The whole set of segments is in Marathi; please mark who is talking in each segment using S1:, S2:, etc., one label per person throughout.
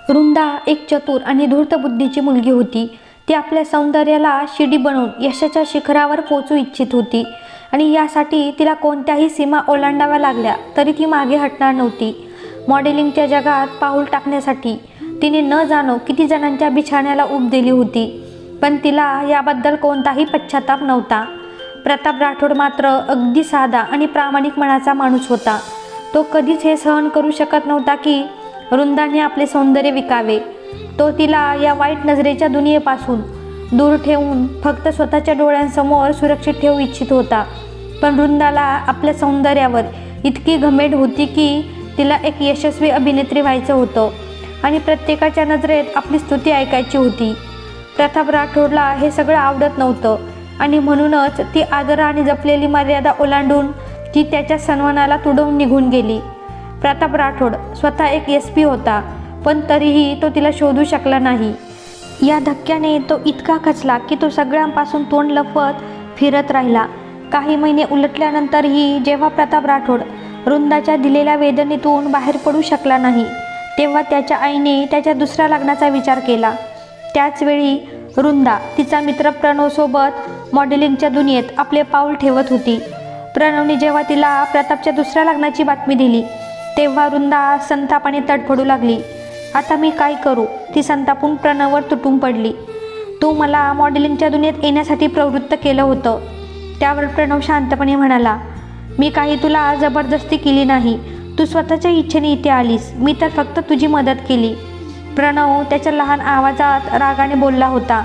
S1: वृंदा एक चतुर आणि धूर्त बुद्धीची मुलगी होती. ती आपल्या सौंदर्याला शिडी बनवून यशाच्या शिखरावर पोहोचू इच्छित होती आणि यासाठी तिला कोणत्याही सीमा ओलांडाव्या लागल्या तरी ती मागे हटणार नव्हती. मॉडेलिंगच्या जगात पाऊल टाकण्यासाठी तिने न जाणो किती जणांच्या बिछाण्याला ऊब दिली होती, पण तिला याबद्दल कोणताही पश्चाताप नव्हता. प्रताप राठोड मात्र अगदी साधा आणि प्रामाणिक मनाचा माणूस होता. तो कधीच हे सहन करू शकत नव्हता की वृंदाने आपले सौंदर्य विकावे. तो तिला या वाईट नजरेच्या दुनियेपासून दूर ठेवून फक्त स्वतःच्या डोळ्यांसमोर सुरक्षित ठेवू इच्छित होता. पण वृंदाला आपल्या सौंदर्यावर इतकी घमेंड होती की तिला एक यशस्वी अभिनेत्री व्हायचं होतं आणि प्रत्येकाच्या नजरेत आपली स्तुती ऐकायची होती. प्रताप राठोडला हे सगळं आवडत नव्हतं आणि म्हणूनच ती आदराने जपलेली मर्यादा ओलांडून ती त्याच्या सन्मानाला तुडवून निघून गेली. प्रताप राठोड स्वतः एक SP होता, पण तरीही तो तिला शोधू शकला नाही. या धक्क्याने तो इतका खचला की तो सगळ्यांपासून तोंड लपवत फिरत राहिला. काही महिने उलटल्यानंतरही जेव्हा प्रताप राठोड वृंदाच्या दिलेल्या वेदनेतून बाहेर पडू शकला नाही, तेव्हा त्याच्या आईने त्याच्या दुसऱ्या लग्नाचा विचार केला. त्याचवेळी वृंदा तिचा मित्र प्रणवसोबत मॉडेलिंगच्या दुनियेत आपले पाऊल ठेवत होती. प्रणवने जेव्हा तिला प्रतापच्या दुसऱ्या लग्नाची बातमी दिली, तेव्हा वृंदा संतापाने तडफडू लागली. आता मी काय करू? ती संतापून प्रणववर तुटून पडली. तू मला मॉडेलिंगच्या दुनियेत येण्यासाठी प्रवृत्त केलं होतं. त्यावर प्रणव शांतपणे म्हणाला, मी काही तुला जबरदस्ती केली नाही. तू स्वतःच्या इच्छेने इथे आलीस. मी तर फक्त तुझी मदत केली. प्रणव त्याच्या लहान आवाजात रागाने बोलला होता,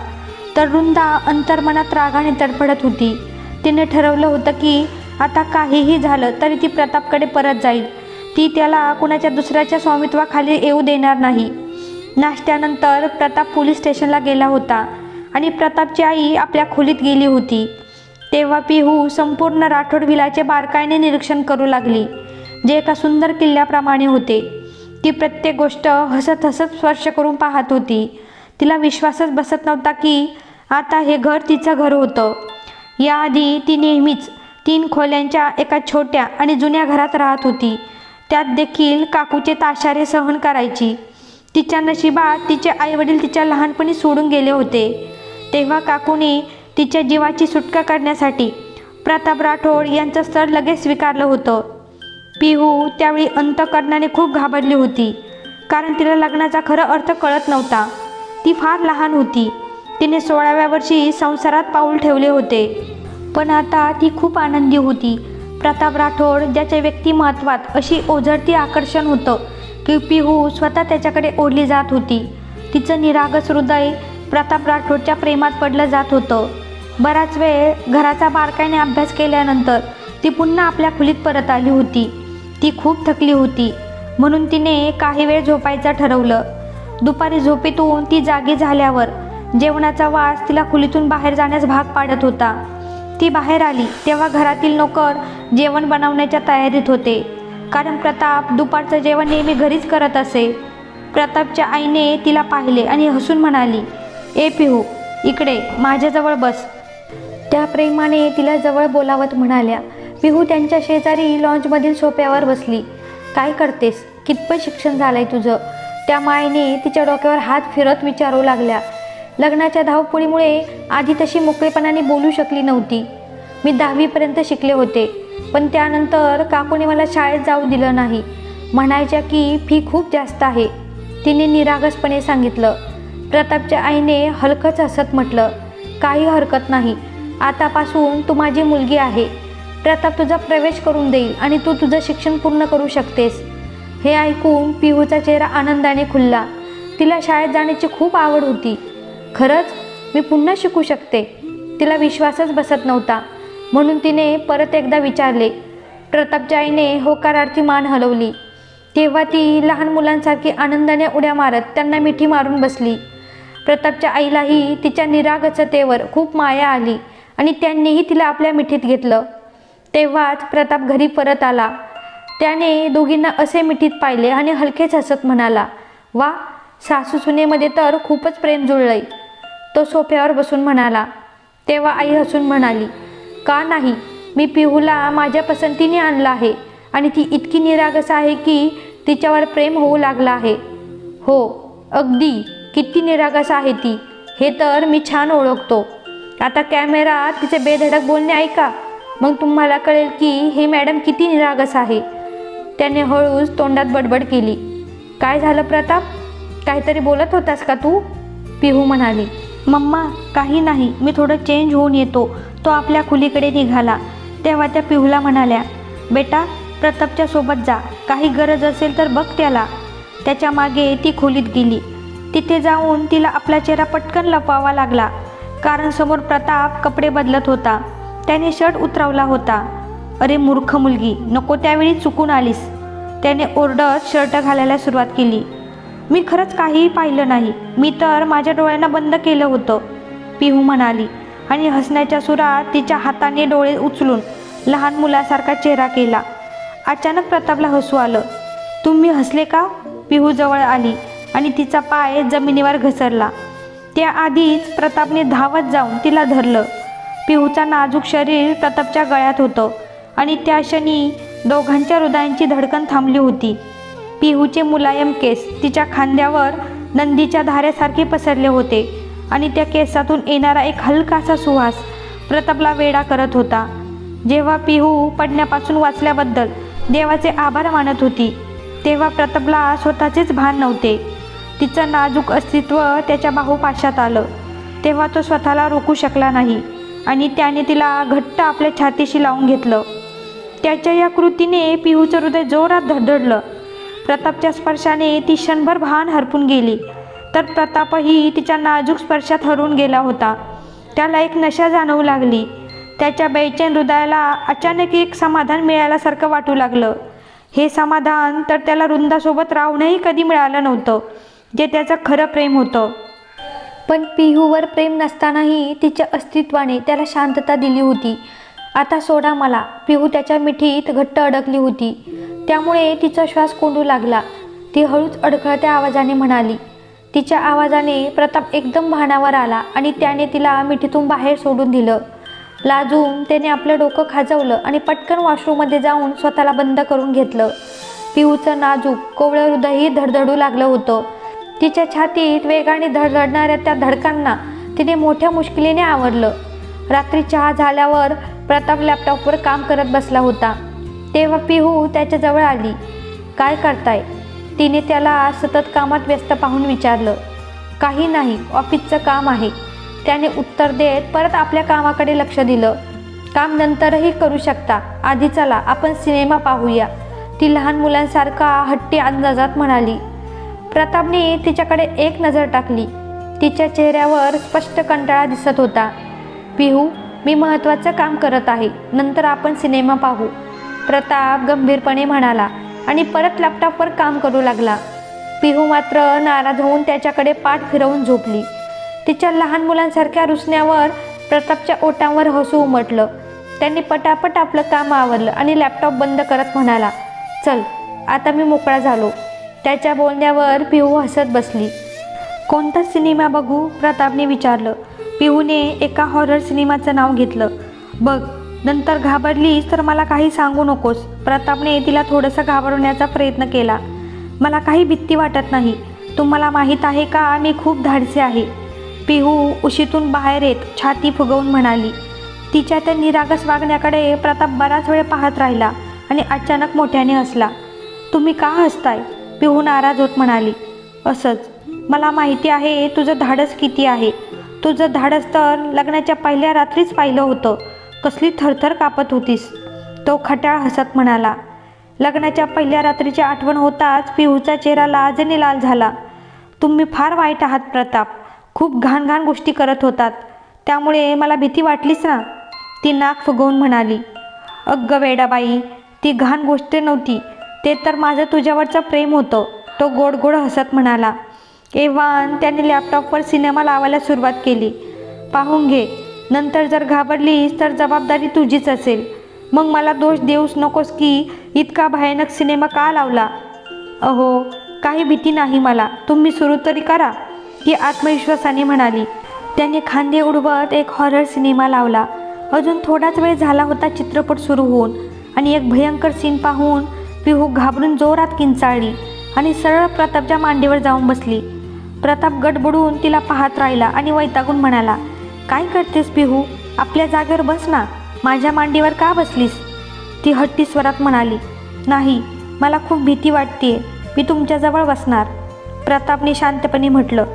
S1: तर वृंदा अंतर्मनात रागाने तडफडत होती. तिने ठरवलं होतं की आता काहीही झालं तरी ती प्रतापकडे परत जाईल. ती त्याला कुणाच्या दुसऱ्याच्या स्वामित्वाखाली येऊ देणार नाही. नाश्त्यानंतर प्रताप पोलीस स्टेशनला गेला होता आणि प्रतापची आई आपल्या खोलीत गेली होती. तेव्हा पिहू संपूर्ण राठोड व्हिलाचे बारकाईने निरीक्षण करू लागली, जे एका सुंदर किल्ल्याप्रमाणे होते. ती प्रत्येक गोष्ट हसत हसत स्पर्श करून पाहत होती. तिला विश्वासच बसत नव्हता की आता हे घर तिचं घर होतं. याआधी ती नेहमीच 3 खोल्यांच्या एका छोट्या आणि जुन्या घरात राहत होती. त्यात देखील काकूचे ताशारे सहन करायची. तिच्या नशिबात तिचे आईवडील तिच्या लहानपणी सोडून गेले होते. तेव्हा काकूने तिच्या जीवाची सुटका करण्यासाठी प्रताप राठोड यांचं स्थळ लगेच स्वीकारलं होतं. पिहू त्यावेळी अंतःकरणाने खूप घाबरली होती, कारण तिला लग्नाचा खरा अर्थ कळत नव्हता. ती फार लहान होती. तिने 16व्या वर्षी संसारात पाऊल ठेवले होते, पण आता ती खूप आनंदी होती. प्रताप राठोड ज्याच्या व्यक्तिमत्वात अशी ओझरती आकर्षण होतं की पिहू स्वतः त्याच्याकडे ओढली जात होती. तिचं निरागस हृदय प्रताप राठोडच्या प्रेमात पडलं जात होतं. बराच वेळ घराचा बारकाईने अभ्यास केल्यानंतर ती पुन्हा आपल्या खोलीत परत आली होती. ती खूप थकली होती, म्हणून तिने काही वेळ झोपायचं ठरवलं. दुपारी झोपेतून ती जागी झाल्यावर जेवणाचा वास तिला खोलीतून बाहेर जाण्यास भाग पाडत होता. ती बाहेर आली तेव्हा घरातील नोकर जेवण बनवण्याच्या तयारीत होते, कारण प्रताप दुपारचं जेवण नेहमी घरीच करत असे. प्रतापच्या आईने तिला पाहिले आणि हसून म्हणाली, ए पिहू, इकडे माझ्याजवळ बस. त्या प्रेमाने तिला जवळ बोलावत म्हणाल्या. पिहू त्यांच्या शेजारी लॉन्जमधील सोफ्यावर बसली. काय करतेस? कितपत शिक्षण झालंय तुझं? त्या मायेने तिच्या डोक्यावर हात फिरत विचारू लागल्या. लग्नाच्या धावपळीमुळे आधी तशी मोकळेपणाने बोलू शकली नव्हती. मी 10वीपर्यंत शिकले होते, पण त्यानंतर काकूने मला शाळेत जाऊ दिलं नाही. म्हणायच्या की फी खूप जास्त आहे, तिने निरागसपणे सांगितलं. प्रतापच्या आईने हलकंच हसत म्हटलं, काही हरकत नाही. आतापासून तू माझी मुलगी आहे. प्रताप तुझा प्रवेश करून देईल आणि तू तुझं शिक्षण पूर्ण करू शकतेस. हे ऐकून पिहूचा चेहरा आनंदाने खुलला. तिला शाळेत जाण्याची खूप आवड होती. खरंच मी पुन्हा शिकू शकते? तिला विश्वासच बसत नव्हता, म्हणून तिने परत एकदा विचारले. प्रतापच्या आईने होकारार्थी मान हलवली. तेव्हा ती लहान मुलांसारखी आनंदाने उड्या मारत त्यांना मिठी मारून बसली. प्रतापच्या आईलाही तिच्या निरागसतेवर खूप माया आली आणि त्यांनीही तिला आपल्या मिठीत घेतलं. तेव्हाच प्रताप घरी परत आला. त्याने दोघींना असे मिठीत पाहिले आणि हलकेच हसत म्हणाला, वा, सासू सुनेमध्ये तर खूपच प्रेम जुळलंय. तो सोफ्यावर बसून म्हणाला. तेव्हा आई हसून म्हणाली, का नाही, मी पिहूला माझ्या पसंतीने आणलं आहे आणि ती इतकी निरागस आहे की तिच्यावर प्रेम होऊ लागलं आहे. हो, अगदी, किती निरागस आहे ती हे तर मी छान ओळखतो. आता कॅमेरात तिचे बेधडक बोलणे ऐका, मग तुम्हाला कळेल की ही मॅडम किती निरागस आहे. त्याने हळूच तोंडात बडबड केली. काय झालं प्रताप, काहीतरी बोलत होतास का तू? पिहू म्हणाली. मम्मा काही नाही, मी थोडं चेंज होऊन येतो. तो आपल्या खोलीकडे निघाला. तेव्हा त्या पिहूला म्हणाल्या, बेटा प्रतापच्या सोबत जा, काही गरज असेल तर बघ त्याला. त्याच्या मागे ती खोलीत गेली. तिथे जाऊन तिला आपला चेहरा पटकन लपवावा लागला, कारण समोर प्रताप कपडे बदलत होता. त्याने शर्ट उतरवला होता. अरे मूर्ख मुलगी, नको त्यावेळी चुकून आलीस. त्याने ओरडत शर्ट घालायला सुरुवात केली. मी खरंच काहीही पाहिलं नाही, मी तर माझ्या डोळ्यांना बंद केलं होतं, पिहू म्हणाली आणि हसण्याच्या सुरात तिच्या हाताने डोळे उचलून लहान मुलासारखा चेहरा केला. अचानक प्रतापला हसू आलं. तुम्ही हसले का? पिहू जवळ आली आणि तिचा पाय जमिनीवर घसरला. त्याआधीच प्रतापने धावत जाऊन तिला धरलं. पिहूचा नाजूक शरीर प्रतापच्या गळ्यात होतं आणि त्या क्षणी दोघांच्या हृदयांची धडकन थांबली होती. पिहूचे मुलायम केस तिच्या खांद्यावर नंदीच्या धाऱ्यासारखे पसरले होते आणि त्या केसातून येणारा एक हलकासा सुवास प्रतापला वेडा करत होता. जेव्हा पिहू पडण्यापासून वाचल्याबद्दल देवाचे आभार मानत होती, तेव्हा प्रतापला स्वतःचेच भान नव्हते. तिचं नाजूक अस्तित्व त्याच्या बाहुपाशात आलं. तेव्हा तो स्वतःला रोखू शकला नाही आणि त्याने तिला घट्ट आपल्या छातीशी लावून घेतलं. त्याच्या या कृतीने पिहूचं हृदय जोरात धडधडलं. प्रतापच्या स्पर्शाने ती क्षणभर भान हरपून गेली, तर प्रतापही तिच्या नाजूक स्पर्शात हरवून गेला होता. त्याला एक नशा जाणवू लागली. त्याच्या बेचैन हृदयाला अचानक एक समाधान मिळाल्यासारखं वाटू लागलं. हे समाधान तर त्याला वृंदासोबत राहूनही कधी मिळालं नव्हतं, जे त्याचं खरं प्रेम होतं. पण पिहूवर प्रेम नसतानाही तिच्या अस्तित्वाने त्याला शांतता दिली होती. आता सोडा मला. पिहू त्याच्या मिठीत घट्ट अडकली होती, त्यामुळे तिचा श्वास कोंडू लागला. ती हळूच अडखळत्या आवाजाने म्हणाली. तिच्या आवाजाने प्रताप एकदम भानावर आला आणि त्याने तिला मिठीतून बाहेर सोडून दिलं. लाजून त्याने आपलं डोकं खाजवलं आणि पटकन वॉशरूममध्ये जाऊन स्वतःला बंद करून घेतलं. पिहूचं नाजूक कोवळं हृदयही धडधडू लागलं होतं. तिच्या छातीत वेगाने धडधडणाऱ्या त्या धडकांना तिने मोठ्या मुश्किलीने आवरलं. रात्री चहा झाल्यावर प्रताप लॅपटॉपवर काम करत बसला होता. तेव्हा पिहू त्याच्याजवळ आली. काय करताय? तिने त्याला सतत कामात व्यस्त पाहून विचारलं. काही नाही, ऑफिसचं काम आहे, त्याने उत्तर देत परत आपल्या कामाकडे लक्ष दिलं. काम नंतरही करू शकता, आधी चला आपण सिनेमा पाहूया, ती लहान मुलांसारखा हट्टी अंदाजात म्हणाली. प्रतापने तिच्याकडे एक नजर टाकली. तिच्या चेहऱ्यावर स्पष्ट कंटाळा दिसत होता. पिहू, मी महत्त्वाचं काम करत आहे, नंतर आपण सिनेमा पाहू, प्रताप गंभीरपणे म्हणाला आणि परत लॅपटॉपवर काम करू लागला. पिहू मात्र नाराज होऊन त्याच्याकडे पाठ फिरवून झोपली. तिच्या लहान मुलांसारख्या रुसण्यावर प्रतापच्या ओठांवर हसू उमटलं. त्यांनी पटापट आपलं काम आवरलं आणि लॅपटॉप बंद करत म्हणाला, चल आता मी मोकळा झालो. त्याच्या बोलण्यावर पिहू हसत बसली. कोणता सिनेमा बघू? प्रतापने विचारलं. पिहूने एका हॉरर सिनेमाचं नाव घेतलं. बघ, नंतर घाबरलीस तर मला काही सांगू नकोस. प्रतापने तिला थोडंसं घाबरवण्याचा प्रयत्न केला. मला काही भीती वाटत नाही, तुम्हाला माहीत आहे का, मी खूप धाडसी आहे, पिहू उशीतून बाहेर येत छाती फुगवून म्हणाली. तिच्या त्या निरागस वागण्याकडे प्रताप बराच वेळ पाहत राहिला आणि अचानक मोठ्याने हसला. तुम्ही का हसताय? पिहू नाराज होत म्हणाली. असंच. मला माहिती आहे तुझं धाडस किती आहे. तुझं धाडस तर लग्नाच्या पहिल्या रात्रीच पाहिलं होतं. कसली थरथर कापत होतीस. तो खट्याळ हसत म्हणाला. लग्नाच्या पहिल्या रात्रीची आठवण होताच पिहूचा चेहरा लाजेने लाल झाला. तुम्ही फार वाईट आहात प्रताप. खूप घाण घाण गोष्टी करत होतात, त्यामुळे मला भीती वाटलीच ना, ती नाक फुगवून म्हणाली. अग्ग वेडाबाई, ती घाण गोष्ट नव्हती, ते तर माझं तुझ्यावरचं प्रेम होतं, तो गोड गोड हसत म्हणाला. एव्हान त्याने लॅपटॉपवर सिनेमा लावायला सुरुवात केली. पाहून घे, नंतर जर घाबरलीस तर जबाबदारी तुझीच असेल. मग मला दोष देऊच नकोस की इतका भयानक सिनेमा का लावला. अहो, काही भीती नाही मला, तुम्ही सुरू तरी करा, ती आत्मविश्वासाने म्हणाली. त्याने खांदे उडवत एक हॉरर सिनेमा लावला. अजून थोडाच वेळ झाला होता चित्रपट सुरू होऊन आणि एक भयंकर सीन पाहून पिहू घाबरून जोरात किंचाळली आणि सरळ प्रतापच्या मांडीवर जाऊन बसली. प्रताप गडबडून तिला पाहत राहिला आणि वैतागून म्हणाला, काय करतेस पिहू? आपल्या जागेवर बस ना, माझ्या मांडीवर का बसलीस? ती हट्टी स्वरात म्हणाली, नाही, मला खूप भीती वाटतेय, मी तुमच्याजवळ बसणार. प्रतापने शांतपणे म्हटलं,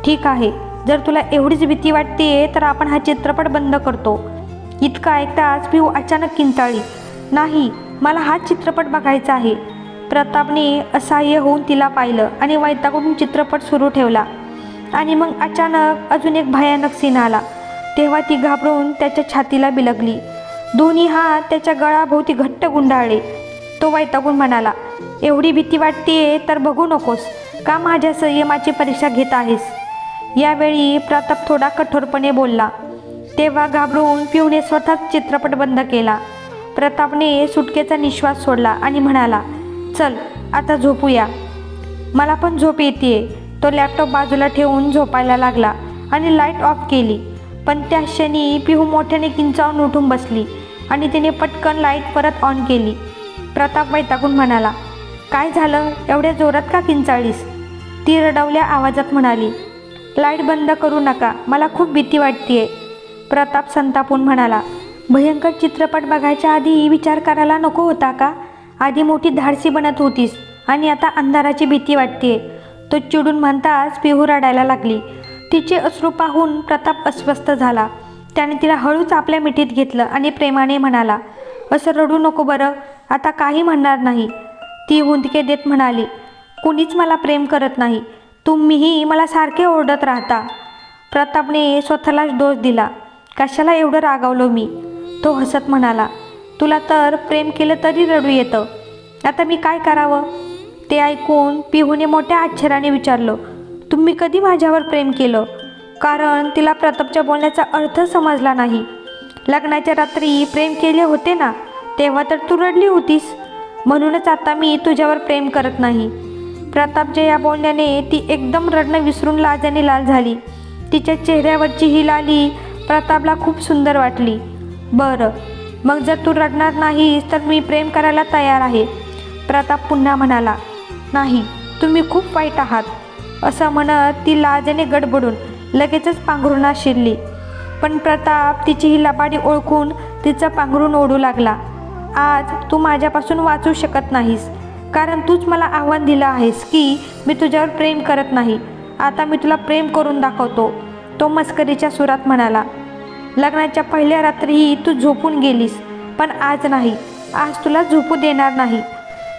S1: ठीक आहे, जर तुला एवढीच भीती वाटतेय तर आपण हा चित्रपट बंद करतो. इतकं ऐकताच पिहू अचानक किंचाळली, नाही, मला हा चित्रपट बघायचा आहे. प्रतापने असहाय्य होऊन तिला पाहिलं आणि वैतागून चित्रपट सुरू ठेवला. आणि मग अचानक अजून एक भयानक सीन आला. तेव्हा ती घाबरून त्याच्या छातीला बिलगली. दोन्ही हात त्याच्या गळाभोवती घट्ट गुंडाळले. तो वैतागून म्हणाला, एवढी भीती वाटतेय तर बघू नकोस का माझ्या संयमाची परीक्षा घेत आहेस? यावेळी प्रताप थोडा कठोरपणे बोलला. तेव्हा घाबरून पिऊने स्वतःच चित्रपट बंद केला. प्रतापने सुटकेचा निश्वास सोडला आणि म्हणाला, चल आता झोपूया. मला पण झोप येतेय. तो लॅपटॉप बाजूला ठेवून झोपायला लागला आणि लाईट ऑफ केली. पण त्या क्षणी पिहू मोठ्याने किंचाळून उठून बसली आणि तिने पटकन लाईट परत ऑन केली. प्रताप वैतागून म्हणाला, काय झालं, एवढ्या जोरात का किंचाळलीस? ती रडवल्या आवाजात म्हणाली, लाईट बंद करू नका, मला खूप भीती वाटतेय. प्रताप संतापून म्हणाला, भयंकर चित्रपट बघायच्या आधी विचार करायला नको होता का? आधी मोठी धाडसी बनत होतीस आणि आता अंधाराची भीती वाटतेय. तो चिडून म्हणताच पिहू रडायला लागली. तिचे अश्रू पाहून प्रताप अस्वस्थ झाला. त्याने तिला हळूच आपल्या मिठीत घेतलं आणि प्रेमाने म्हणाला, असं रडू नको बरं, आता काही म्हणणार नाही. ती हुंदके देत म्हणाली, कुणीच मला प्रेम करत नाही, तुम्हीही मला सारखे ओरडत राहता. प्रतापने स्वतःलाच दोष दिला. कशाला एवढं रागावलो मी? तो हसत म्हणाला, तुला तर प्रेम केलं तरी रडू येतं, आता मी काय करावं? ते ऐकून पिहूने मोठ्या आश्चर्याने विचारलं, तुम्ही कधी माझ्यावर प्रेम केलं? कारण तिला प्रतापच्या बोलण्याचा अर्थ समजला नाही. लग्नाच्या रात्री प्रेम केले होते ना, तेव्हा तर तू रडली होतीस. म्हणूनच आता मी तुझ्यावर प्रेम करत नाही. प्रतापच्या या बोलण्याने ती एकदम रडणं विसरून लाजाने लाल झाली. तिच्या चेहऱ्यावरची ही लाली प्रतापला खूप सुंदर वाटली. बरं, मग जर तू रडणार नाहीस तर मी प्रेम करायला तयार आहे. प्रताप पुन्हा म्हणाला, नाही, तुम्ही खूप वाईट आहात. असं म्हणत ती लाजेने गडबडून लगेचच पांघरुणात शिरली. पण प्रताप तिची ही लबाडी ओळखून तिचं पांघरून ओढू लागला. आज तू माझ्यापासून वाचू शकत नाहीस, कारण तूच मला आव्हान दिलं आहेस की मी तुझ्यावर प्रेम करत नाही. आता मी तुला प्रेम करून दाखवतो. तो मस्करीच्या सुरात म्हणाला, लग्नाच्या पहिल्या रात्रीही तू झोपून गेलीस, पण आज नाही, आज तुला झोपू देणार नाही.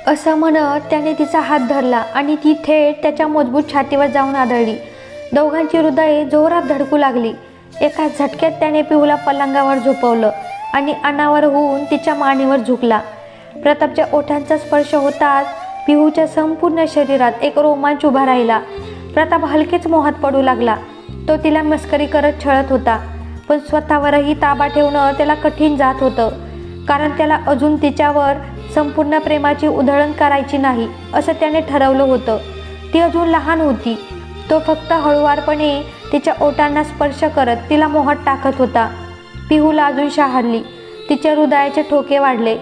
S1: असं म्हणत त्याने तिचा हात धरला आणि ती थेट त्याच्या मजबूत छातीवर जाऊन आदळली. दोघांची हृदये जोरात धडकू लागली. एका झटक्यात त्याने पिहूला पलंगावर झोपवलं आणि अनावर होऊन तिच्या मानेवर झुकला. प्रतापच्या ओठांचा स्पर्श होताच पिहूच्या संपूर्ण शरीरात एक रोमांच उभा राहिला. प्रताप हलकेच मोहात पडू लागला. तो तिला मस्करी करत छळत होता, पण स्वतःवरही ताबा ठेवणं त्याला कठीण जात होतं. कारण त्याला अजून तिच्यावर संपूर्ण प्रेमाची उधळण करायची नाही असं त्याने ठरवलं होतं. ती अजून लहान होती. तो फक्त हळुवारपणे तिच्या ओठांना स्पर्श करत तिला मोहात टाकत होता. पिहूला अजून शहारली. तिच्या हृदयाचे ठोके वाढले.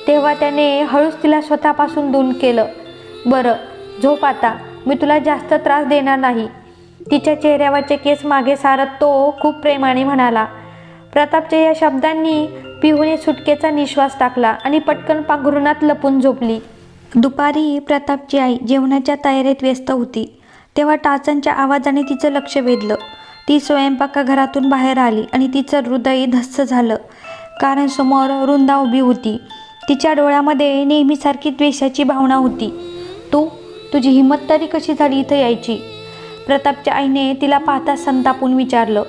S1: तेव्हा त्याने हळूच तिला स्वतःपासून दूर केलं. बरं, झोप आता, मी तुला जास्त त्रास देणार नाही. तिच्या चेहऱ्यावरचे केस मागे सारत तो खूप प्रेमाने म्हणाला. प्रतापच्या या शब्दांनी पिहूने सुटकेचा निश्वास टाकला आणि पटकन पांघरुणात लपून झोपली. दुपारी प्रतापची आई जेवणाच्या तयारीत व्यस्त होती. तेव्हा टाचांच्या आवाजाने तिचं लक्ष वेधलं. ती स्वयंपाकघरातून बाहेर आली आणि तिचं हृदय धस्स झालं. कारण समोर वृंदा उभी होती. तिच्या डोळ्यामध्ये नेहमीसारखी द्वेषाची भावना होती. तुझी हिंमत तरी कशी झाली इथं यायची? प्रतापच्या आईने तिला पाहता संतापून विचारलं.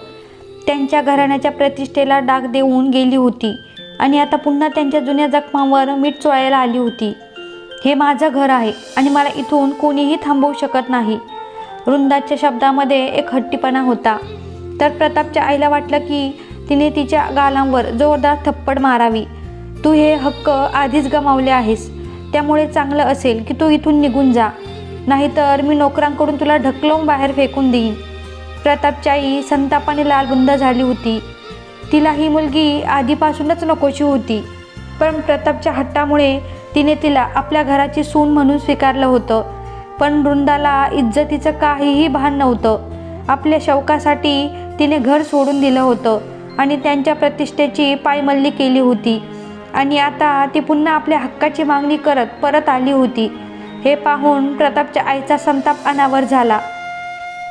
S1: त्यांच्या घराण्याच्या प्रतिष्ठेला डाग देऊन गेली होती आणि आता पुन्हा त्यांच्या जुन्या जखमांवर मीठ चोळायला आली होती. हे माझं घर आहे आणि मला इथून कोणीही थांबवू शकत नाही. वृंदाच्या शब्दामध्ये एक हट्टीपणा होता. तर प्रतापच्या आईला वाटलं की तिने तिच्या गालांवर जोरदार थप्पड मारावी. तू हे हक्क आधीच गमावले आहेस, त्यामुळे चांगलं असेल की तू इथून निघून जा, नाहीतर मी नोकरांकडून तुला ढकलवून बाहेर फेकून देईन. प्रतापची आई संतापाने लालबुंद झाली होती. तिला ही मुलगी आधीपासूनच नकोशी होती, पण प्रतापच्या हट्टामुळे तिने तिला आपल्या घराची सून म्हणून स्वीकारलं होतं. पण वृंदाला इज्जतीचं काहीही भान नव्हतं. आपल्या शौकासाठी तिने घर सोडून दिलं होतं आणि त्यांच्या प्रतिष्ठेची पायमल्ली केली होती आणि आता ती पुन्हा आपल्या हक्काची मागणी करत परत आली होती. हे पाहून प्रतापच्या आईचा संताप अनावर झाला.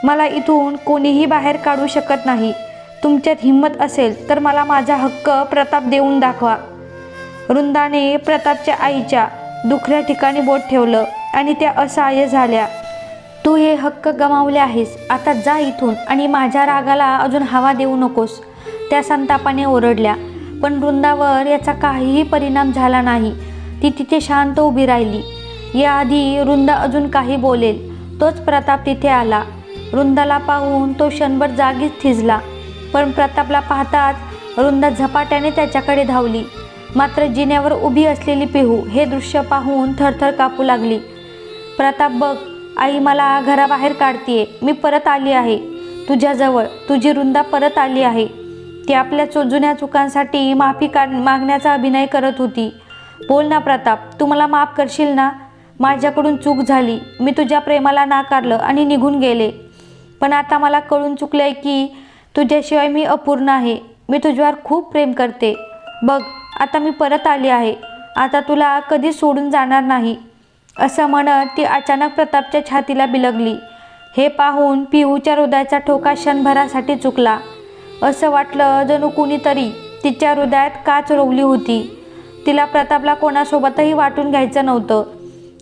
S1: मला इथून कोणीही बाहेर काढू शकत नाही. तुमच्यात हिंमत असेल तर मला माझा हक्क प्रताप देऊन दाखवा. वृंदाने प्रतापच्या आईच्या दुखऱ्या ठिकाणी बोट ठेवलं आणि त्या असहाय्य झाल्या. तू हे हक्क गमावले आहेस. आता जा इथून आणि माझ्या रागाला अजून हवा देऊ नकोस, त्या संतापाने ओरडल्या. पण वृंदावर याचा काहीही परिणाम झाला नाही. ती तिथे शांत उभी राहिली. याआधी वृंदा अजून काही बोलेल तोच प्रताप तिथे आला. वृंदाला पाहून तो क्षणभर जागीच थिजला, पण प्रतापला पाहताच वृंदा झपाट्याने त्याच्याकडे धावली. मात्र जिन्यावर उभी असलेली पिहू हे दृश्य पाहून थरथर कापू लागली. प्रताप बघ, आई मला घराबाहेर काढतीये. मी परत आली आहे तुझ्याजवळ. तुझी वृंदा परत आली आहे. ती आपल्या जुन्या चुकांसाठी माफी मागण्याचा अभिनय करत होती. बोल ना प्रताप, तू मला माफ करशील ना? माझ्याकडून चूक झाली. मी तुझ्या प्रेमाला नाकारलं आणि निघून गेले. पण आता मला कळून चुकलंय की तुझ्याशिवाय मी अपूर्ण आहे. मी तुझ्यावर खूप प्रेम करते. बघ, आता मी परत आली आहे. आता तुला कधी सोडून जाणार नाही. असं म्हणत ती अचानक प्रतापच्या छातीला बिलगली. हे पाहून पिहूच्या हृदयाचा ठोका क्षणभरासाठी चुकला. असं वाटलं जणू कुणीतरी तिच्या हृदयात काच रोवली होती. तिला प्रतापला कोणासोबतही वाटून घ्यायचं नव्हतं.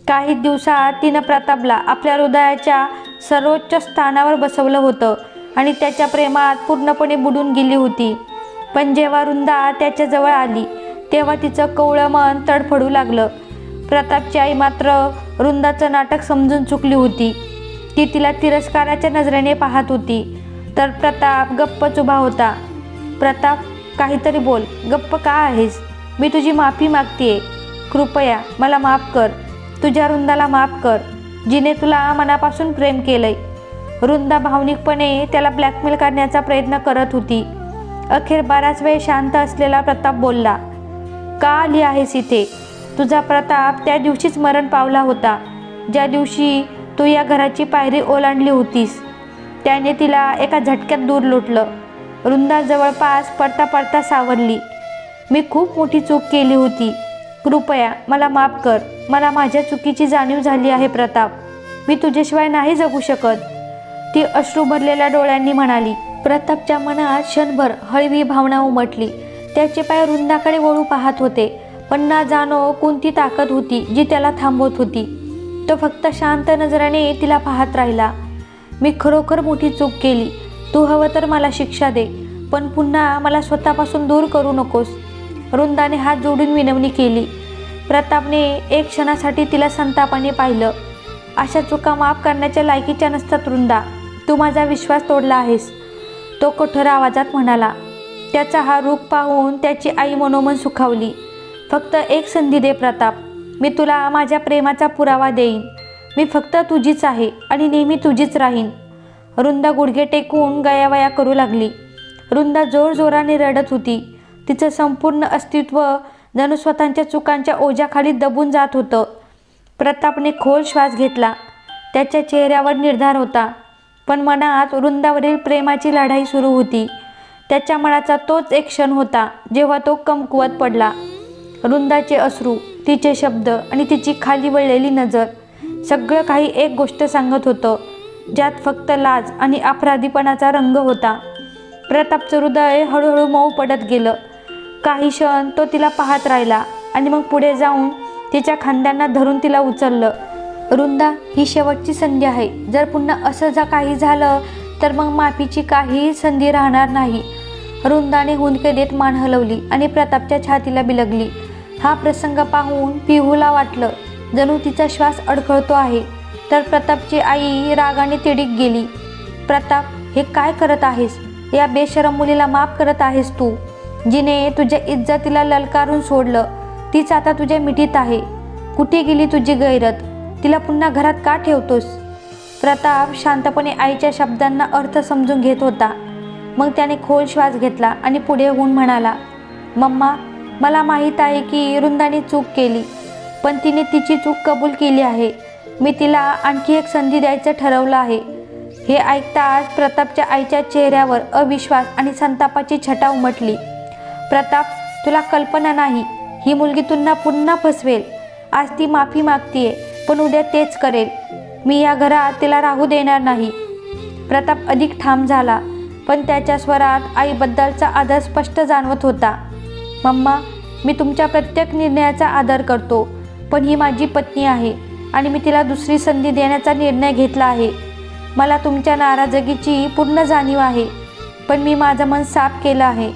S1: काही दिवसात तिनं प्रतापला आपल्या हृदयाच्या सर्वोच्च स्थानावर बसवलं होतं आणि त्याच्या प्रेमात पूर्णपणे बुडून गेली होती. पण जेव्हा वृंदा त्याच्याजवळ आली तेव्हा तिचं कवळं मन तडफडू लागलं. प्रतापची आई मात्र वृंदाचं नाटक समजून चुकली होती. ती तिला तिरस्काराच्या नजरेने पाहत होती. तर प्रताप गप्पच उभा होता. प्रताप, काहीतरी बोल. गप्प का आहेस? मी तुझी माफी मागतेय. कृपया मला माफ कर. तुझ्या वृंदाला माफ कर, जिने तुला मनापासून प्रेम केलंय. वृंदा भावनिकपणे त्याला ब्लॅकमेल करण्याचा प्रयत्न करत होती. अखेर बराच वेळ शांत असलेला प्रताप बोलला, का आली आहेस इथे? तुझा प्रताप त्या दिवशीच मरण पावला होता, ज्या दिवशी तू या घराची पायरी ओलांडली होतीस. त्याने तिला एका झटक्यात दूर लोटलं. वृंदा जवळपास पडता पडता सावरली. मी खूप मोठी चूक केली होती. कृपया मला माफ कर. मला माझ्या चुकीची जाणीव झाली आहे प्रताप. मी तुझ्याशिवाय नाही जगू शकत, ती अश्रू भरलेल्या डोळ्यांनी म्हणाली. प्रतापच्या मनात क्षणभर हळवी भावना उमटली. त्याचे पाय वृंदाकडे वळू पाहत होते, पण ना जाणो कोणती ताकद होती जी त्याला थांबवत होती. तो फक्त शांत नजराने तिला पाहत राहिला. मी खरोखर मोठी चूक केली. तू हवं तर मला शिक्षा दे, पण पुन्हा मला स्वतःपासून दूर करू नकोस. वृंदाने हात जोडून विनवणी केली. प्रतापने एक क्षणासाठी तिला संतापाने पाहिलं. अशा चुका माफ करण्याच्या लायकीच्या नसतात वृंदा. तू माझा विश्वास तोडला आहेस, तो कठोर आवाजात म्हणाला. त्याचा हा रूप पाहून त्याची आई मनोमन सुखावली. फक्त एक संधी दे प्रताप. मी तुला माझ्या प्रेमाचा पुरावा देईन. मी फक्त तुझीच आहे आणि नेहमी तुझीच राहीन. वृंदा गुडघे टेकून गयावया करू लागली. वृंदा जोरजोराने रडत होती. तिचं संपूर्ण अस्तित्व जणू स्वतःच्या चुकांच्या ओझ्याखाली दबून जात होतं. प्रतापने खोल श्वास घेतला. त्याच्या चेहऱ्यावर निर्धार होता, पण मनात वृंदावरील प्रेमाची लढाई सुरू होती. त्याच्या मनाचा तोच एक क्षण होता जेव्हा तो कमकुवत पडला. वृंदाचे अश्रू, तिचे शब्द आणि तिची खाली वळलेली नजर, सगळं काही एक गोष्ट सांगत होतं, ज्यात फक्त लाज आणि अपराधीपणाचा रंग होता. प्रतापचं हृदय हळूहळू मऊ पडत गेलं. काही क्षण तो तिला पाहत राहिला आणि मग पुढे जाऊन तिच्या खांद्यांना धरून तिला उचललं. वृंदा, ही शेवटची संधी आहे. जर पुन्हा असं काही झालं तर मग माफीची काहीही संधी राहणार नाही. वृंदाने हुंदके देत मान हलवली आणि प्रतापच्या छातीला बिलगली. हा प्रसंग पाहून पिहूला वाटलं जणू तिचा श्वास अडखळतो आहे. तर प्रतापची आई रागाने तिडीक गेली. प्रताप, हे काय करत आहेस? या बेशरम मुलीला माफ करत आहेस तू, जिने तुझ्या इज्जतीला ललकारून सोडलं. तीच आता तुझ्या मिठीत आहे. कुठे गेली तुझी गैरत? तिला पुन्हा घरात का ठेवतोस? प्रताप शांतपणे आईच्या शब्दांना अर्थ समजून घेत होता. मग त्याने खोल श्वास घेतला आणि पुढे होऊन म्हणाला, मम्मा, मला माहीत आहे की वृंदाने चूक केली, पण तिने तिची चूक कबूल केली आहे. मी तिला आणखी एक संधी द्यायचं ठरवलं आहे. हे ऐकताच प्रतापच्या आईच्या चेहऱ्यावर अविश्वास आणि संतापाची छटा उमटली. प्रताप, तुला कल्पना नाही, ही मुलगी तुला पुन्हा फसवेल. आज ती माफी मागतीये, पण उद्या तेच करेल. मी या घरात तिला राहू देणार नाही. प्रताप अधिक ठाम झाला, पण त्याच्या स्वरात आईबद्दलचा आदर स्पष्ट जाणवत होता. मम्मा, मी तुमच्या प्रत्येक निर्णयाचा आदर करतो, पण ही माझी पत्नी आहे आणि मी तिला दुसरी संधी देण्याचा निर्णय घेतला आहे. मला तुमच्या नाराजगीची पूर्ण जाणीव आहे, पण मी माझं मन साफ केलं आहे.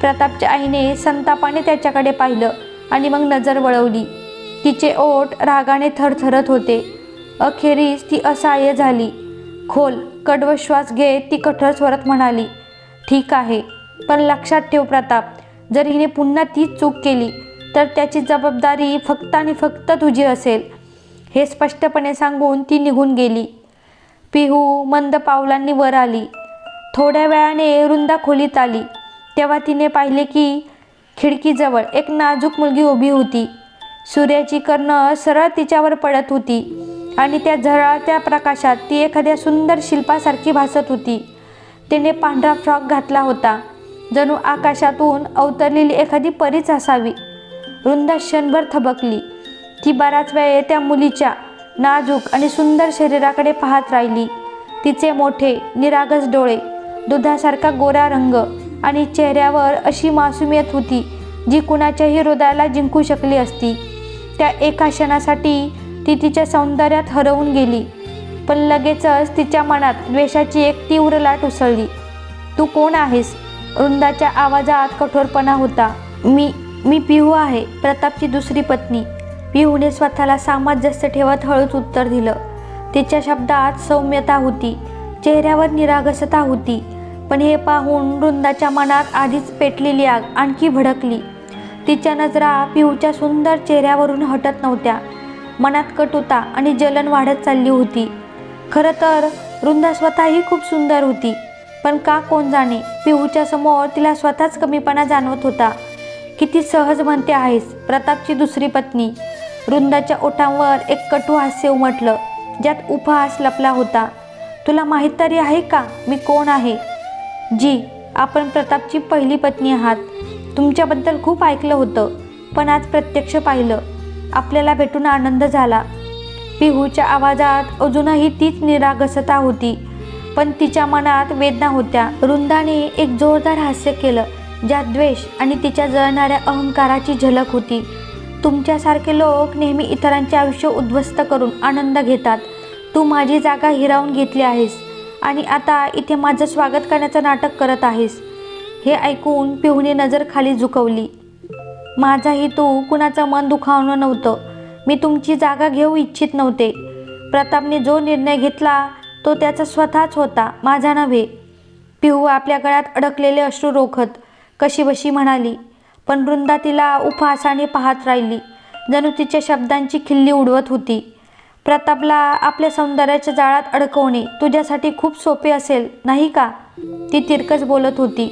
S1: प्रतापच्या आईने संतापाने त्याच्याकडे पाहिलं आणि मग नजर वळवली. तिचे ओठ रागाने थरथरत होते. अखेरीस ती असहाय्य झाली. खोल कडवं श्वास घेत ती कठोर स्वरात म्हणाली, ठीक आहे, पण लक्षात ठेव प्रताप, जर हिने पुन्हा तीच चूक केली तर त्याची जबाबदारी फक्त आणि फक्त तुझी असेल. हे स्पष्टपणे सांगून ती निघून गेली. पिहू मंद पावलांनी वर आली. थोड्या वेळाने वृंदा खोलीत आली. तेव्हा तिने पाहिले की खिडकीजवळ एक नाजूक मुलगी उभी होती. सूर्याची किरणं सरळ तिच्यावर पडत होती आणि त्या झळाळत्या प्रकाशात ती एखाद्या सुंदर शिल्पासारखी भासत होती. तिने पांढरा फ्रॉक घातला होता, जणू आकाशातून अवतरलेली एखादी परीच असावी. वृंदा क्षणभर थबकली. ती बराच वेळ त्या मुलीच्या नाजूक आणि सुंदर शरीराकडे पाहत राहिली. तिचे मोठे निरागस डोळे, दुधासारखा गोरा रंग आणि चेहऱ्यावर अशी मासूमियत होती जी कुणाच्याही हृदयाला जिंकू शकली असती. त्या एका क्षणासाठी ती तिच्या सौंदर्यात हरवून गेली, पण लगेचच तिच्या मनात द्वेषाची एक तीव्र लाट उसळली. तू कोण आहेस? वृंदाच्या आवाजात कठोरपणा होता. मी पिहू आहे, प्रतापची दुसरी पत्नी. पिहूने स्वतःला सामंजस्य ठेवत हळूच उत्तर दिलं. तिच्या शब्दात सौम्यता होती, चेहऱ्यावर निरागसता होती. पण हे पाहून वृंदाच्या मनात आधीच पेटलेली आग आणखी भडकली. तिच्या नजरा पिहूच्या सुंदर चेहऱ्यावरून हटत नव्हत्या. मनात कटुता आणि जलन वाढत चालली होती. खरं तर वृंदा स्वतःही खूप सुंदर होती, पण का कोण जाणे, पिहूच्या समोर तिला स्वतःच कमीपणा जाणवत होता. किती सहज म्हणते आहेस, प्रतापची दुसरी पत्नी. वृंदाच्या ओठांवर एक कटू हास्य उमटलं, ज्यात उपहास लपला होता. तुला माहीत तरी आहे का मी कोण आहे? जी, आपण प्रतापची पहिली पत्नी आहात. तुमच्याबद्दल खूप ऐकलं होतं, पण आज प्रत्यक्ष पाहिलं. आपल्याला भेटून आनंद झाला. पिहूच्या आवाजात अजूनही तीच निरागसता होती, पण तिच्या मनात वेदना होत्या. वृंदाने एक जोरदार हास्य केलं, ज्यात द्वेष आणि तिच्या जळणाऱ्या अहंकाराची झलक होती. तुमच्यासारखे लोक नेहमी इतरांचे आयुष्य उद्ध्वस्त करून आनंद घेतात. तू माझी जागा हिरावून घेतली आहेस आणि आता इथे माझं स्वागत करण्याचं नाटक करत आहेस. हे ऐकून पिहूने नजर खाली झुकवली. माझा हेतू कुणाचं मन दुखावणं नव्हतं. मी तुमची जागा घेऊ इच्छित नव्हते. प्रतापने जो निर्णय घेतला तो त्याचा स्वतःच होता, माझा नव्हे. पिहू आपल्या गळ्यात अडकलेले अश्रू रोखत कशीबशी म्हणाली, पण वृंदा तिला उपहासाने पाहत राहिली, जणू तिच्या शब्दांची खिल्ली उडवत होती. प्रतापला आपल्या सौंदर्याच्या जाळात अडकवणे तुझ्यासाठी खूप सोपे असेल, नाही का? ती तिरकस बोलत होती.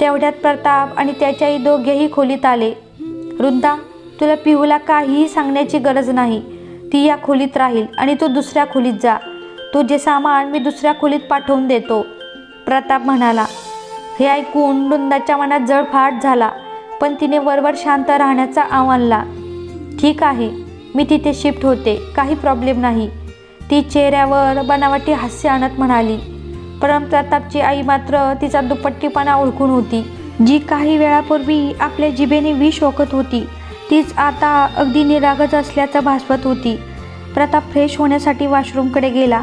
S1: तेवढ्यात प्रताप आणि त्याच्या आई दोघेही खोलीत आले. वृंदा, तुला पिहूला काहीही सांगण्याची गरज नाही. ती या खोलीत राहील आणि तू दुसऱ्या खोलीत जा. तुझे सामान मी दुसऱ्या खोलीत पाठवून देतो, प्रताप म्हणाला. हे ऐकून वृंदाच्या मनात जळफाट झाला, पण तिने वरवर शांत राहण्याचा आव्हानला. ठीक आहे, मी तिथे शिफ्ट होते, काही प्रॉब्लेम नाही, ती चेहऱ्यावर बनावटी हास्य आणत म्हणाली. पण प्रतापची आई मात्र तिचा दुपट्टीपणा ओळखून होती. जी काही वेळापूर्वी आपल्या जिभेने विष ओकत होती, तीच आता अगदी निरागस असल्याचं भासवत होती. प्रताप फ्रेश होण्यासाठी वॉशरूमकडे गेला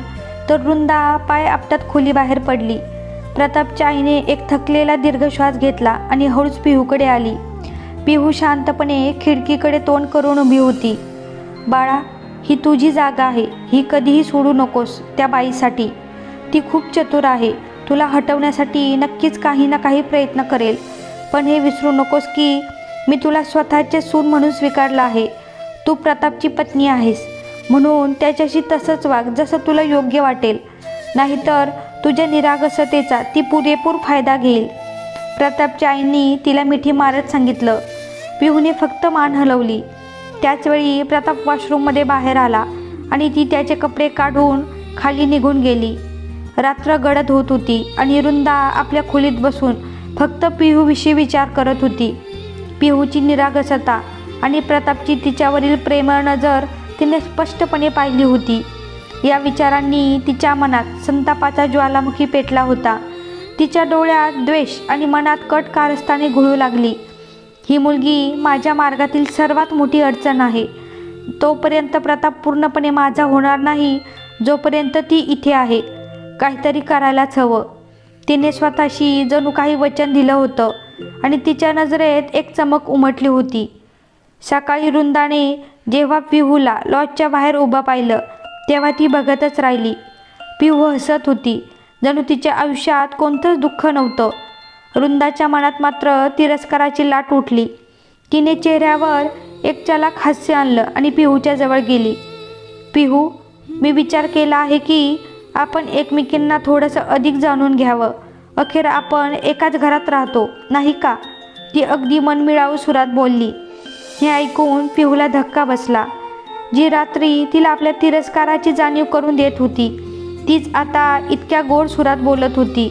S1: तर वृंदा पाय आपटत खोलीबाहेर पडली. प्रतापच्या आईने एक थकलेला दीर्घ श्वास घेतला आणि हळूच पिहूकडे आली. पिहू शांतपणे खिडकीकडे तोंड करून उभी होती. बाळा, ही तुझी जागा आहे, ही कधीही सोडू नकोस त्या बाईसाठी. ती खूप चतुर आहे, तुला हटवण्यासाठी नक्कीच काही ना काही प्रयत्न करेल. पण हे विसरू नकोस की मी तुला स्वतःचे सून म्हणून स्वीकारलं आहे. तू प्रतापची पत्नी आहेस, म्हणून त्याच्याशी तसंच वाग जसं तुला योग्य वाटेल, नाहीतर तुझ्या निरागसतेचा ती पुरेपूर फायदा घेईल, प्रतापच्या आईंनी तिला मिठी मारत सांगितलं. पिहूने फक्त मान हलवली. त्याचवेळी प्रताप वॉशरूममध्ये बाहेर आला आणि ती त्याचे कपडे काढून खाली निघून गेली. रात्र गडद होत होती आणि वृंदा आपल्या खोलीत बसून फक्त पिहूविषयी विचार करत होती. पिहूची निरागसता आणि प्रतापची तिच्यावरील प्रेमळ नजर तिने स्पष्टपणे पाहिली होती. या विचारांनी तिच्या मनात संतापाचा ज्वालामुखी पेटला होता. तिच्या डोळ्यात द्वेष आणि मनात कट कारस्थाने घुळू लागली. ही मुलगी माझ्या मार्गातील सर्वात मोठी अडचण आहे. तोपर्यंत प्रताप पूर्णपणे माझा होणार नाही जोपर्यंत ती इथे आहे. काहीतरी करायलाच हवं. तिने स्वतःशी जणू काही वचन दिलं होतं आणि तिच्या नजरेत एक चमक उमटली होती. सकाळी वृंदाने जेव्हा पिहूला लॉजच्या बाहेर उभं पाहिलं तेव्हा ती बघतच राहिली. पिहू हसत होती, जणू तिच्या आयुष्यात कोणतंच दुःख नव्हतं. वृंदाच्या मनात मात्र तिरस्काराची लाट उठली. तिने चेहऱ्यावर एक चलाख हास्य आणलं आणि पिहूच्या जवळ गेली. पिहू, मी विचार केला आहे की आपण एकमेकींना थोडंसं अधिक जाणून घ्यावं. अखेर आपण एकाच घरात राहतो, नाही का? ती अगदी मनमिळावू सुरात बोलली. हे ऐकून पिहूला धक्का बसला. जी रात्री तिला आपल्या तिरस्काराची जाणीव करून देत होती तीच आता इतक्या गोड सुरात बोलत होती.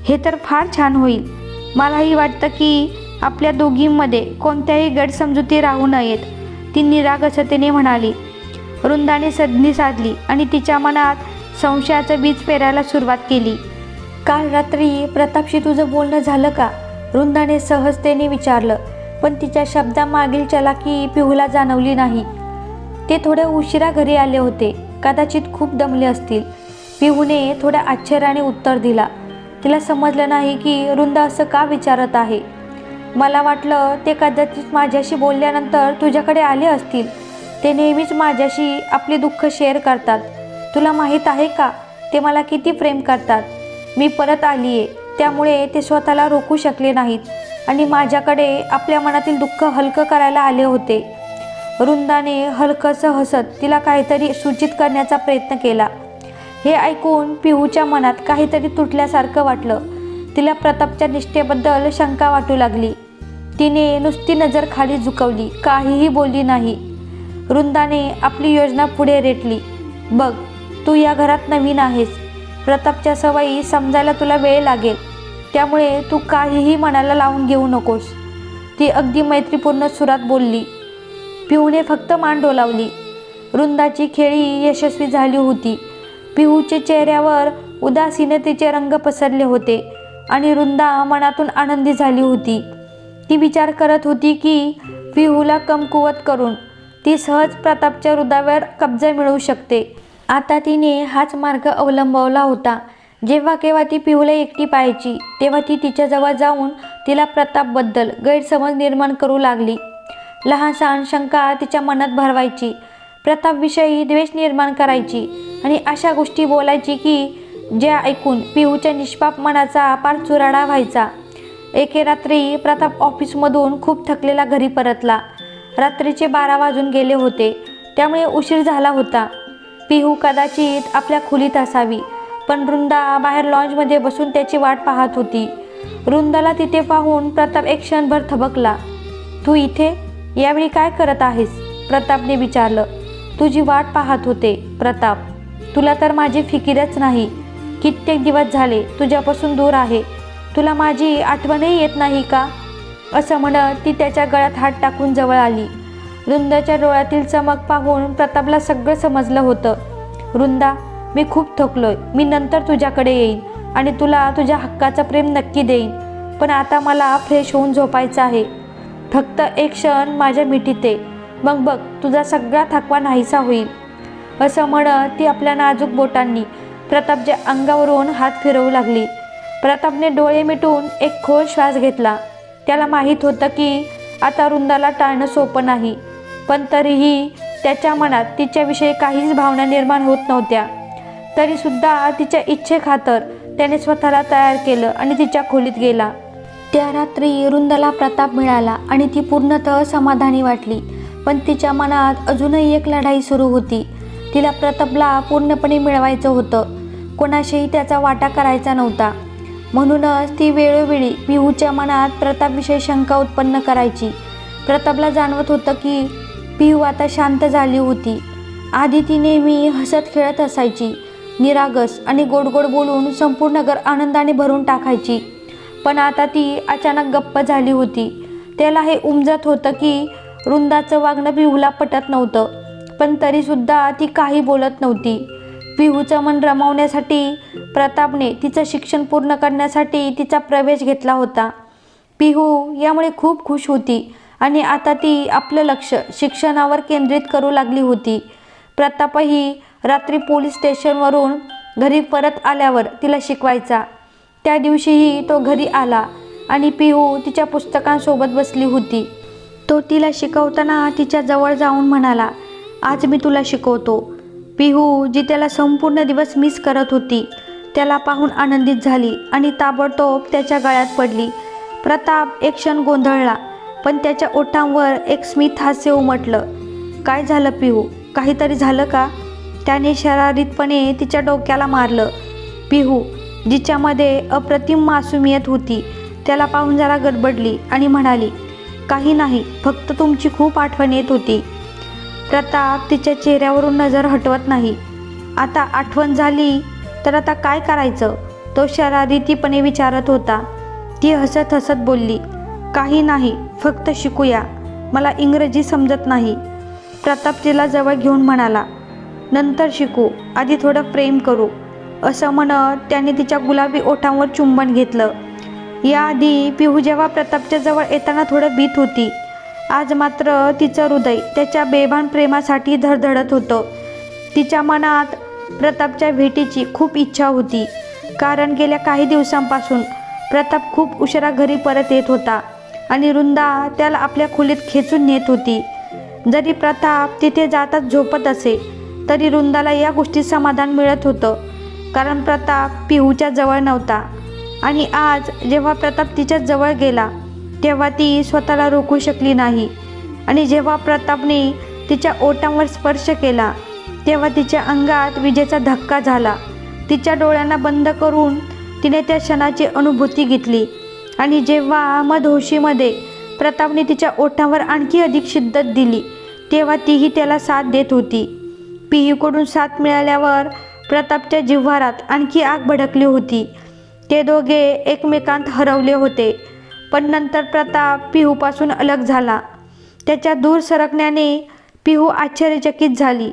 S1: हे तर फार छान होईल. मलाही वाटतं की आपल्या दोघींमध्ये कोणत्याही गैरसमजुती राहू नयेत, ती निरागसतेने म्हणाली. वृंदाने संधी साधली आणि तिच्या मनात संशयाचं बीज पेरायला सुरुवात केली. काल रात्री प्रतापशी तुझं बोलणं झालं का? वृंदाने सहजतेने विचारलं, पण तिच्या शब्दामागील चलाकी पिहूला जाणवली नाही. ते थोड्या उशिरा घरी आले होते, कदाचित खूप दमले असतील. पिहूने थोड्या आश्चर्याने उत्तर दिला. तिला समजलं नाही की वृंदा असं का विचारत आहे. मला वाटलं ते कदाचित माझ्याशी बोलल्यानंतर तुझ्याकडे आले असतील. ते नेहमीच माझ्याशी आपले दुःख शेअर करतात. तुला माहीत आहे का ते मला किती प्रेम करतात. मी परत आली आहे त्यामुळे ते स्वतःला रोखू शकले नाहीत आणि माझ्याकडे आपल्या मनातील दुःख हलकं करायला आले होते. वृंदाने हलकंसं हसत तिला काहीतरी सूचित करण्याचा प्रयत्न केला. हे ऐकून पिहूच्या मनात काहीतरी तुटल्यासारखं वाटलं. तिला प्रतापच्या निष्ठेबद्दल शंका वाटू लागली. तिने नुसती नजर खाली झुकवली, काहीही बोलली नाही. वृंदाने आपली योजना पुढे रेटली. बघ, तू या घरात नवीन आहेस. प्रतापच्या सवयी समजायला तुला वेळ लागेल, त्यामुळे तू काहीही मनाला लावून घेऊ नकोस, ती अगदी मैत्रीपूर्ण सुरात बोलली. पिहूने फक्त मान डोलावली. वृंदाची खेळी यशस्वी झाली होती. पिहूच्या चेहऱ्यावर उदासीनतेचे रंग पसरले होते आणि वृंदा मनातून आनंदी झाली होती. ती विचार करत होती की पिहूला कमकुवत करून ती सहज प्रतापच्या हृदयावर कब्जा मिळवू शकते. आता तिने हाच मार्ग अवलंबवला होता. जेव्हा केव्हा ती पिहूला एकटी पाहायची तेव्हा ती तिच्याजवळ जाऊन तिला प्रतापबद्दल गैरसमज निर्माण करू लागली. लहान सहान शंका तिच्या मनात भरवायची, प्रतापविषयी द्वेष निर्माण करायची आणि अशा गोष्टी बोलायची की ज्या ऐकून पिहूच्या निष्पाप मनाचा पार चुराडा व्हायचा. एके रात्री प्रताप ऑफिसमधून खूप थकलेला घरी परतला. रात्रीचे 12 वाजून गेले होते, त्यामुळे उशीर झाला होता. पिहू कदाचित आपल्या खोलीत असावी, पण वृंदा बाहेर लॉन्जमध्ये बसून त्याची वाट पाहत होती. वृंदाला तिथे पाहून प्रताप एक क्षणभर थबकला. तू इथे यावेळी काय करत आहेस? प्रतापने विचारलं. तुझी वाट पाहत होते प्रताप. तुला तर माझी फिकीरच नाही. कित्येक दिवस झाले तुझ्यापासून दूर आहे. तुला माझी आठवणही येत नाही का? असं म्हणत ती त्याच्या गळ्यात हात टाकून जवळ आली. वृंदाच्या डोळ्यातील चमक पाहून प्रतापला सगळं समजलं होतं. वृंदा, मी खूप थकलोय. मी नंतर तुझ्याकडे येईन आणि तुला तुझ्या हक्काचं प्रेम नक्की देईन. पण आता मला फ्रेश होऊन झोपायचं आहे. फक्त एक क्षण माझ्या मिठीत ये, मग बघ तुझा सगळा थकवा नाहीसा होईल. असं म्हणत ती आपल्या नाजूक बोटांनी प्रतापच्या अंगावरून हात फिरवू लागली. प्रतापने डोळे मिटून एक खोल श्वास घेतला. त्याला माहीत होतं की आता वृंदाला टाळणं सोपं नाही, पण तरीही त्याच्या मनात तिच्याविषयी काहीच भावना निर्माण होत नव्हत्या. तरीसुद्धा तिच्या इच्छेखातर त्याने स्वतःला तयार केलं आणि तिच्या खोलीत गेला. त्या रात्री वृंदाला प्रताप मिळाला आणि ती पूर्णतः समाधानी वाटली. पण तिच्या मनात अजूनही एक लढाई सुरू होती. तिला प्रतापला पूर्णपणे मिळवायचं होतं. कोणाशीही त्याचा वाटा करायचा नव्हता. म्हणूनच ती वेळोवेळी पिहूच्या मनात प्रतापविषयी शंका उत्पन्न करायची. प्रतापला जाणवत होतं की पिहू आता शांत झाली होती. आधी ती नेहमी हसत खेळत असायची, निरागस आणि गोड गोड बोलून संपूर्ण घर आनंदाने भरून टाकायची. पण आता ती अचानक गप्प झाली होती. त्याला हे उमजत होतं की वृंदाचं वागणं पिहूला पटत नव्हतं, पण तरीसुद्धा ती काही बोलत नव्हती. पिहूचं मन रमवण्यासाठी प्रतापने तिचं शिक्षण पूर्ण करण्यासाठी तिचा प्रवेश घेतला होता. पिहू यामुळे खूप खुश होती आणि आता ती आपलं लक्ष शिक्षणावर केंद्रित करू लागली होती. प्रतापही रात्री पोलीस स्टेशनवरून घरी परत आल्यावर तिला शिकवायचा. त्या दिवशीही तो घरी आला आणि पिहू तिच्या पुस्तकांसोबत बसली होती. तो तिला शिकवताना तिच्या जवळ जाऊन म्हणाला, आज मी तुला शिकवतो. पिहू जी त्याला संपूर्ण दिवस मिस करत होती, त्याला पाहून आनंदित झाली आणि ताबडतोब त्याच्या गळ्यात पडली. प्रताप एक क्षण गोंधळला, पण त्याच्या ओठांवर एक स्मित हास्य उमटलं. काय झालं पिहू, काहीतरी झालं का? त्याने शरारीतपणे तिच्या डोक्याला मारलं. पिहू जिच्यामध्ये अप्रतिम मासूमियत होती त्याला पाहून जरा गडबडली आणि म्हणाली, काही नाही, फक्त तुमची खूप आठवण येत होती. प्रताप तिच्या चेहऱ्यावरून नजर हटवत नाही. आता आठवण झाली तर आता काय करायचं, तो शरारीतीपणे विचारत होता. ती हसत हसत बोलली, काही नाही, फक्त शिकूया, मला इंग्रजी समजत नाही. प्रताप तिला जवळ घेऊन म्हणाला, नंतर शिकू, आधी थोडं प्रेम करू. असं म्हणत त्याने तिच्या गुलाबी ओठांवर चुंबन घेतलं. याआधी पिहू जेव्हा प्रतापच्या जवळ येताना थोडं भीत होती, आज मात्र तिचं हृदय त्याच्या बेभान प्रेमासाठी धडधडत होतं. तिच्या मनात प्रतापच्या भेटीची खूप इच्छा होती, कारण गेल्या काही दिवसांपासून प्रताप खूप उशिरा घरी परत येत होता आणि वृंदा त्याला आपल्या खोलीत खेचून नेत होती. जरी प्रताप तिथे जाताच झोपत असे तरी वृंदाला या गोष्टीत समाधान मिळत होतं, कारण प्रताप पिहूच्या जवळ नव्हता. आणि आज जेव्हा प्रताप तिच्या जवळ गेला तेव्हा ती स्वतःला रोखू शकली नाही आणि जेव्हा प्रतापने तिच्या ओठांवर स्पर्श केला तेव्हा तिच्या अंगात विजेचा धक्का झाला. तिच्या डोळ्यांना बंद करून तिने त्या क्षणाची अनुभूती घेतली आणि जेव्हा मधोशीमध्ये प्रतापने तिच्या ओठांवर आणखी अधिक शिद्दत दिली तेव्हा तीही त्याला साथ देत होती. पिहूकडून साथ मिळाल्यावर प्रतापच्या जिव्हारात आणखी आग भडकली होती. ते दोघे एकमेकांत हरवले होते. पण नंतर प्रताप पिहूपासून अलग झाला. त्याच्या दूर सरकण्याने पिहू आश्चर्यचकित झाली.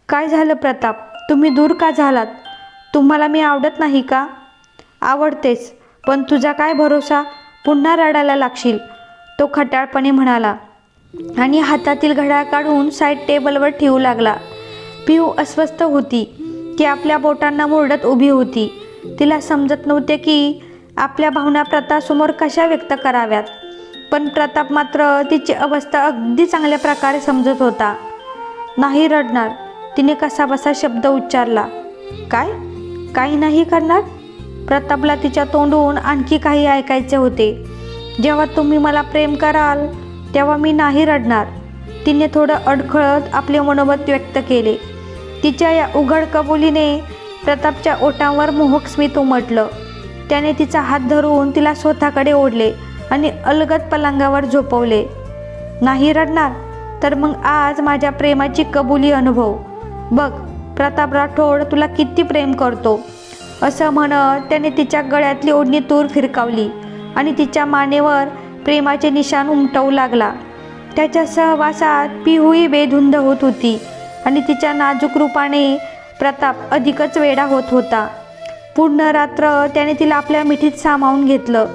S1: काय झालं प्रताप, तुम्ही दूर का झालात? तुम्हाला मी आवडत नाही का? आवडतेस, पण तुझा काय भरोसा, पुन्हा रडायला लागशील, तो खट्याळपणे म्हणाला आणि हातातील घड्याळ काढून साईड टेबलवर ठेवू लागला. पिहू अस्वस्थ होती. ती आपल्या बोटांना मुरडत उभी होती. तिला समजत नव्हते की आपल्या भावना प्रतापसमोर कशा व्यक्त कराव्यात, पण प्रताप मात्र तिची अवस्था अगदी चांगल्या प्रकारे समजत होता. नाही रडणार, तिने कसाबसा शब्द उच्चारला. काय, काही नाही करणार? प्रतापला तिच्या तोंडून आणखी काही ऐकायचे होते. जेव्हा तुम्ही मला प्रेम कराल तेव्हा मी नाही रडणार. तिने थोडं अडखळत आपले मनोमत व्यक्त केले. तिच्या या उघड कबुलीने प्रतापच्या ओठांवर मोहक स्मित उमटलं. त्याने तिचा हात धरून तिला स्वतःकडे ओढले आणि अलगद पलंगावर झोपवले. नाही रडणार, तर मग आज माझ्या प्रेमाची कबुली अनुभव. बघ, प्रताप राठोड तुला किती प्रेम करतो. असं म्हणत त्याने तिच्या गळ्यातली ओढणी दूर फिरकावली आणि तिच्या मानेवर प्रेमाचे निशाण उमटवू लागला. त्याच्या सहवासात पिहूही बेधुंद होत होती आणि तिच्या नाजूक रूपाने प्रताप अधिकच वेडा होत होता. पूर्ण रात्र त्याने तिला आपल्या मिठीत सामावून घेतलं.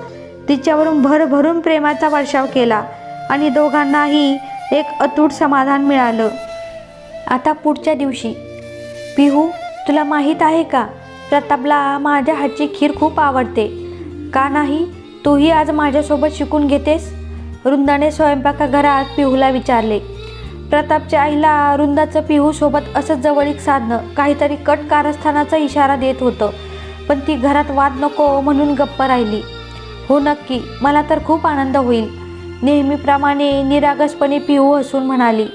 S1: तिच्यावरून भरभरून प्रेमाचा वर्षाव केला आणि दोघांनाही एक अतूट समाधान मिळालं. आता पुढच्या दिवशी, पिहू तुला माहीत आहे का, प्रतापला माझ्या हातची खीर खूप आवडते. का नाही, तूही आज माझ्यासोबत शिकून घेतेस? वृंदाने स्वयंपाकघरात पिहूला विचारले. प्रतापच्या आईला वृंदाचं पिहूसोबत असं जवळीक साधणं काहीतरी कट कारस्थानाचा इशारा देत होतं, पण ती घरात वाद नको म्हणून गप्प राहिली. हो नक्की, मला तर खूप आनंद होईल, नेहमीप्रमाणे निरागसपणे पिहू हसून म्हणाली.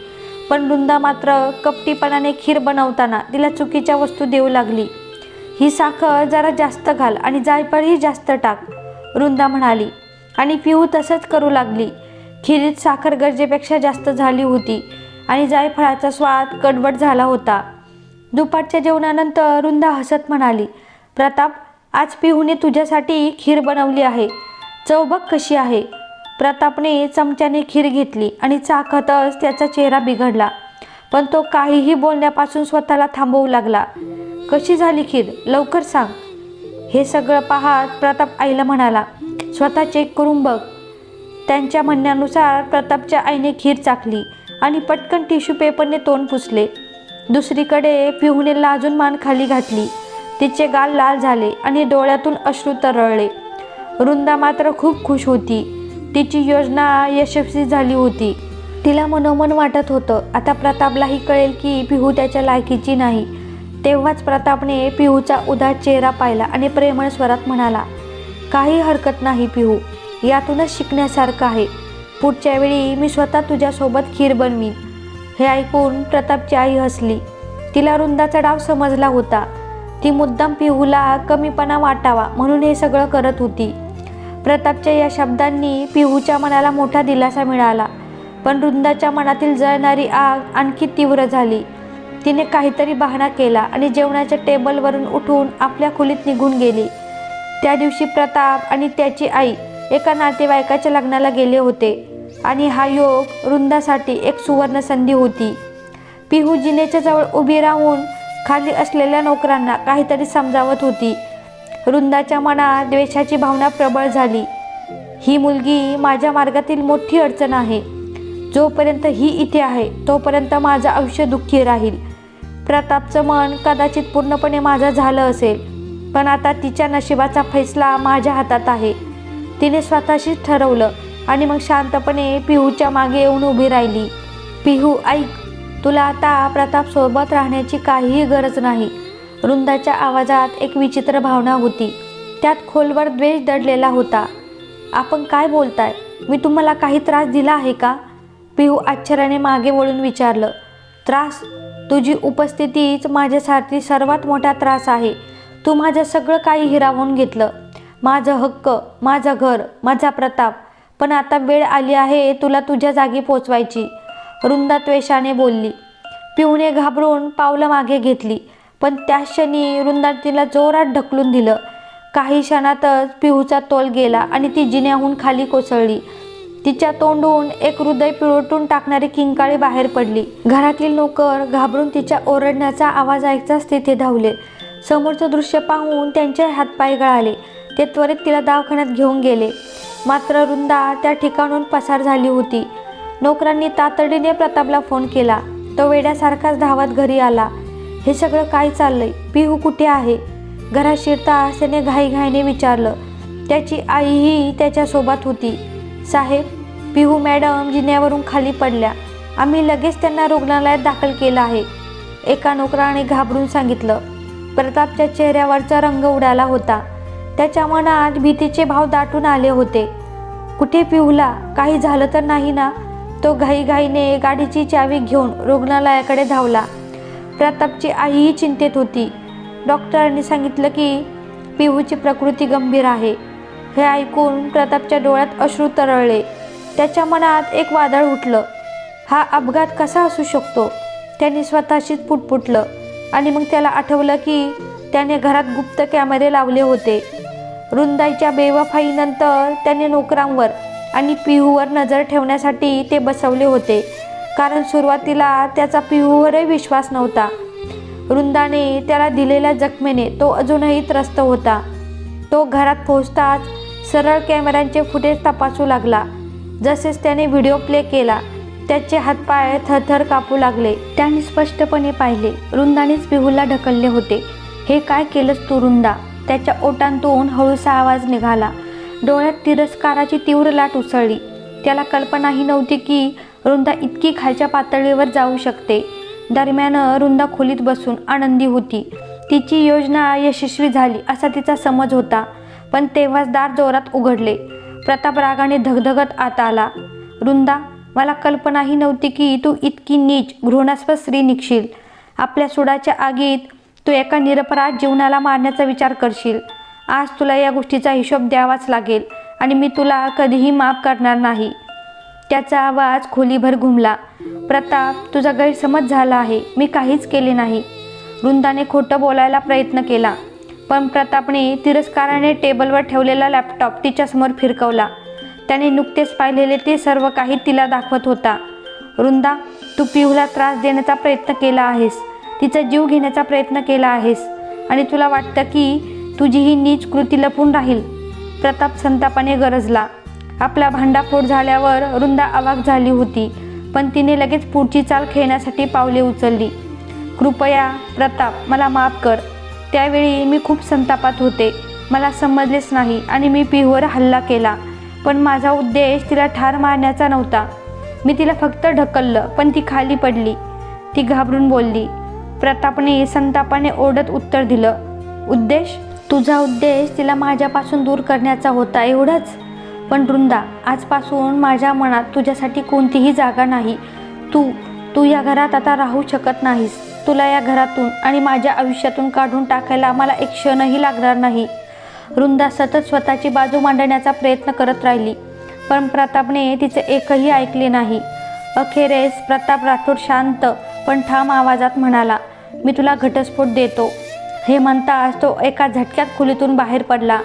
S1: पण वृंदा मात्र कपटीपणाने खीर बनवताना तिला चुकीच्या वस्तू देऊ लागली. ही साखर जरा जास्त घाल आणि जायफळही जास्त टाक, वृंदा म्हणाली आणि पिहू तसंच करू लागली. खिरीत साखर गरजेपेक्षा जास्त झाली होती आणि जायफळाचा स्वाद कडवट झाला होता. दुपारच्या जेवणानंतर वृंदा हसत म्हणाली, प्रताप, आज पिहूने तुझ्यासाठी खीर बनवली आहे. चव बघ कशी आहे. प्रतापने चमच्याने खीर घेतली आणि चाखतच त्याचा चेहरा बिघडला. पण तो काहीही बोलण्यापासून स्वतःला थांबवू लागला. कशी झाली खीर, लवकर सांग. हे सगळं पाहत प्रताप आईला म्हणाला, स्वतः चेक करून बघ. त्यांच्या म्हणण्यानुसार प्रतापच्या आईने खीर चाखली आणि पटकन टिश्यू पेपरने तोंड पुसले. दुसरीकडे पिहूने लाजून मान खाली घातली. तिचे गाल लाल झाले आणि डोळ्यातून अश्रू तरळले. वृंदा मात्र खूप खुश होती. तिची योजना यशस्वी झाली होती. तिला मनोमन वाटत होतं, आता प्रतापलाही कळेल की पिहू त्याच्या लायकीची नाही. तेव्हाच प्रतापने पिहूचा उदार चेहरा पाहिला आणि प्रेमळ स्वरात म्हणाला, काही हरकत नाही पिहू, यातूनच शिकण्यासारखं आहे. पुढच्या वेळी मी स्वतः तुझ्यासोबत खीर बनवीन. हे ऐकून प्रतापची आई हसली. तिला वृंदाचा डाव समजला होता. ती मुद्दाम पिहूला कमीपणा वाटावा म्हणून हे सगळं करत होती. प्रतापच्या या शब्दांनी पिहूच्या मनाला मोठा दिलासा मिळाला. पण वृंदाच्या मनातील जळणारी आग आणखी तीव्र झाली. तिने काहीतरी बहाणा केला आणि जेवणाच्या टेबलवरून उठून आपल्या खोलीत निघून गेली. त्या दिवशी प्रताप आणि त्याची आई एका नातेवाईकाच्या लग्नाला गेले होते आणि हा योग वृंदासाठी एक सुवर्ण संधी होती. पिहू जिनेच्या जवळ उभी राहून खाली असलेल्या नोकरांना काहीतरी समजावत होती. वृंदाच्या मनात द्वेषाची भावना प्रबळ झाली. ही मुलगी माझ्या मार्गातील मोठी अडचण आहे. जोपर्यंत ही इथे आहे तोपर्यंत माझं आयुष्य दुःखी राहील. प्रतापचं मन कदाचित पूर्णपणे माझं झालं असेल, पण आता तिच्या नशिबाचा फैसला माझ्या हातात आहे. तिने स्वतःशीच ठरवलं आणि मग शांतपणे पिहूच्या मागे येऊन उभी राहिली. पिहू ऐक, तुला आता प्रताप सोबत राहण्याची काहीही गरज नाही. वृंदाच्या आवाजात एक विचित्र भावना होती. त्यात खोलवर द्वेष दडलेला होता. आपण काय बोलताय? मी तुम्हाला काही त्रास दिला आहे का? पिहू आश्चर्याने मागे वळून विचारलं. त्रास? तुझी उपस्थितीच माझ्यासाठी सर्वात मोठा त्रास आहे. तू माझं सगळं काही हिरावून घेतलं, माझं हक्क, माझं घर, माझा प्रताप. पण आता वेळ आली आहे तुला तुझ्या जागी पोचवायची. वृंदा त्वेषाने बोलली. पिहूने घाबरून पावलं मागे घेतली, पण त्याच क्षणी वृंदा तिला जोरात ढकलून दिलं. काही क्षणातच पिहूचा तोल गेला आणि ती जिन्याहून खाली कोसळली. तिच्या तोंडून एक हृदय पिळवटून टाकणारी किंकाळी बाहेर पडली. घरातील नोकर घाबरून तिच्या ओरडण्याचा आवाज ऐकताच तिथे धावले. समोरचं दृश्य पाहून त्यांचे हातपाय गळाले. ते त्वरित तिला दवाखान्यात घेऊन गेले. मात्र वृंदा त्या ठिकाणून पसार झाली होती. नोकरांनी तातडीने प्रतापला फोन केला. तो वेड्यासारखाच धावत घरी आला. हे सगळं काय चाललंय? पिहू कुठे आहे? घरात शिरताच त्याने घाईघाईने विचारलं. त्याची आईही त्याच्यासोबत होती. साहेब, पिहू मॅडम जिन्यावरून खाली पडल्या. आम्ही लगेच त्यांना रुग्णालयात दाखल केलं आहे, एका नोकराने घाबरून सांगितलं. प्रतापच्या चेहऱ्यावरचा रंग उडाला होता. त्याच्या मनात भीतीचे भाव दाटून आले होते. कुठे पिहूला? काही झालं तर नाही ना? तो घाईघाईने गाडीची चावी घेऊन रुग्णालयाकडे धावला. प्रतापची आईही चिंतेत होती. डॉक्टरांनी सांगितलं की पिहूची प्रकृती गंभीर आहे. हे ऐकून प्रतापच्या डोळ्यात अश्रू तरळले. त्याच्या मनात एक वादळ उठलं. हा अपघात कसा असू शकतो? त्याने स्वतःशीच पुटपुटलं आणि मग त्याला आठवलं की त्याने घरात गुप्त कॅमेरे लावले होते. वृंदाच्या बेवफाईनंतर त्याने नोकरांवर आणि पिहूवर नजर ठेवण्यासाठी ते बसवले होते, कारण सुरुवातीला त्याचा पिहूवरही विश्वास नव्हता. वृंदाने त्याला दिलेल्या जखमेने तो अजूनही त्रस्त होता. तो घरात पोहोचताच सरळ कॅमेऱ्यांचे फुटेज तपासू लागला. जसेच त्याने व्हिडिओ प्ले केला त्याचे हातपाय थरथर कापू लागले. त्याने स्पष्टपणे पाहिले वृंदानेच पिहूला ढकलले होते. हे काय केलंस तू वृंदा? त्याच्या ओठांतून हळूसा आवाज निघाला. डोळ्यात तिरस्काराची तीव्र लाट उसळली. त्याला कल्पनाही नव्हती की वृंदा इतकी खालच्या पातळीवर जाऊ शकते. दरम्यान वृंदा खोलीत बसून आनंदी होती. तिची योजना यशस्वी झाली असा तिचा समज होता. पण तेव्हाच दार जोरात उघडले. प्रताप रागाने धगधगत आत आला. वृंदा, मला कल्पनाही नव्हती की तू इतकी नीच घृणास्पद स्त्री निघशील. आपल्या सुडाच्या आगीत तू एका निरपराध जीवनाला मारण्याचा विचार करशील. आज तुला या गोष्टीचा हिशोब द्यावाच लागेल आणि मी तुला कधीही माफ करणार नाही. त्याचा आवाज खोलीभर घुमला. प्रताप, तुझा गैरसमज झाला आहे, मी काहीच केले नाही. वृंदाने खोटं बोलायला प्रयत्न केला, पण प्रतापने तिरस्काराने टेबलवर ठेवलेला लॅपटॉप तिच्यासमोर फिरकवला. त्याने नुकतेच पाहिलेले ते सर्व काही तिला दाखवत होता. वृंदा, तू पिहूला त्रास देण्याचा प्रयत्न केला आहेस, तिचा जीव घेण्याचा प्रयत्न केला आहेस आणि तुला वाटतं की तुझी ही नीच कृती लपून राहील. प्रताप संतापाने गरजला. आपला भांडाफोड झाल्यावर वृंदा अवाक झाली होती, पण तिने लगेच पुढची चाल खेळण्यासाठी पावले उचलली. कृपया प्रताप, मला माफ कर. त्यावेळी मी खूप संतापात होते, मला समजलेच नाही आणि मी पिहूवर हल्ला केला. पण माझा उद्देश तिला ठार मारण्याचा नव्हता. मी तिला फक्त ढकललं, पण ती खाली पडली. ती घाबरून बोलली. प्रतापने संतापाने ओरडत उत्तर दिलं, उद्देश? तुझा उद्देश तिला माझ्यापासून दूर करण्याचा होता, एवढंच? पण वृंदा, आजपासून माझ्या मनात तुझ्यासाठी कोणतीही जागा नाही. तू या घरात आता राहू शकत नाहीस. तुला या घरातून आणि माझ्या आयुष्यातून काढून टाकायला मला एक क्षणही लागणार नाही. वृंदा सतत स्वतःची बाजू मांडण्याचा प्रयत्न करत राहिली, पण प्रतापने तिचे एकही ऐकले नाही. अखेरेस प्रताप राठोड शांत पण ठाम आवाजात म्हणाला, मी तुला घटस्फोट देतो. हे म्हणताच तो एका झटक्यात खोलीतून बाहेर पडला.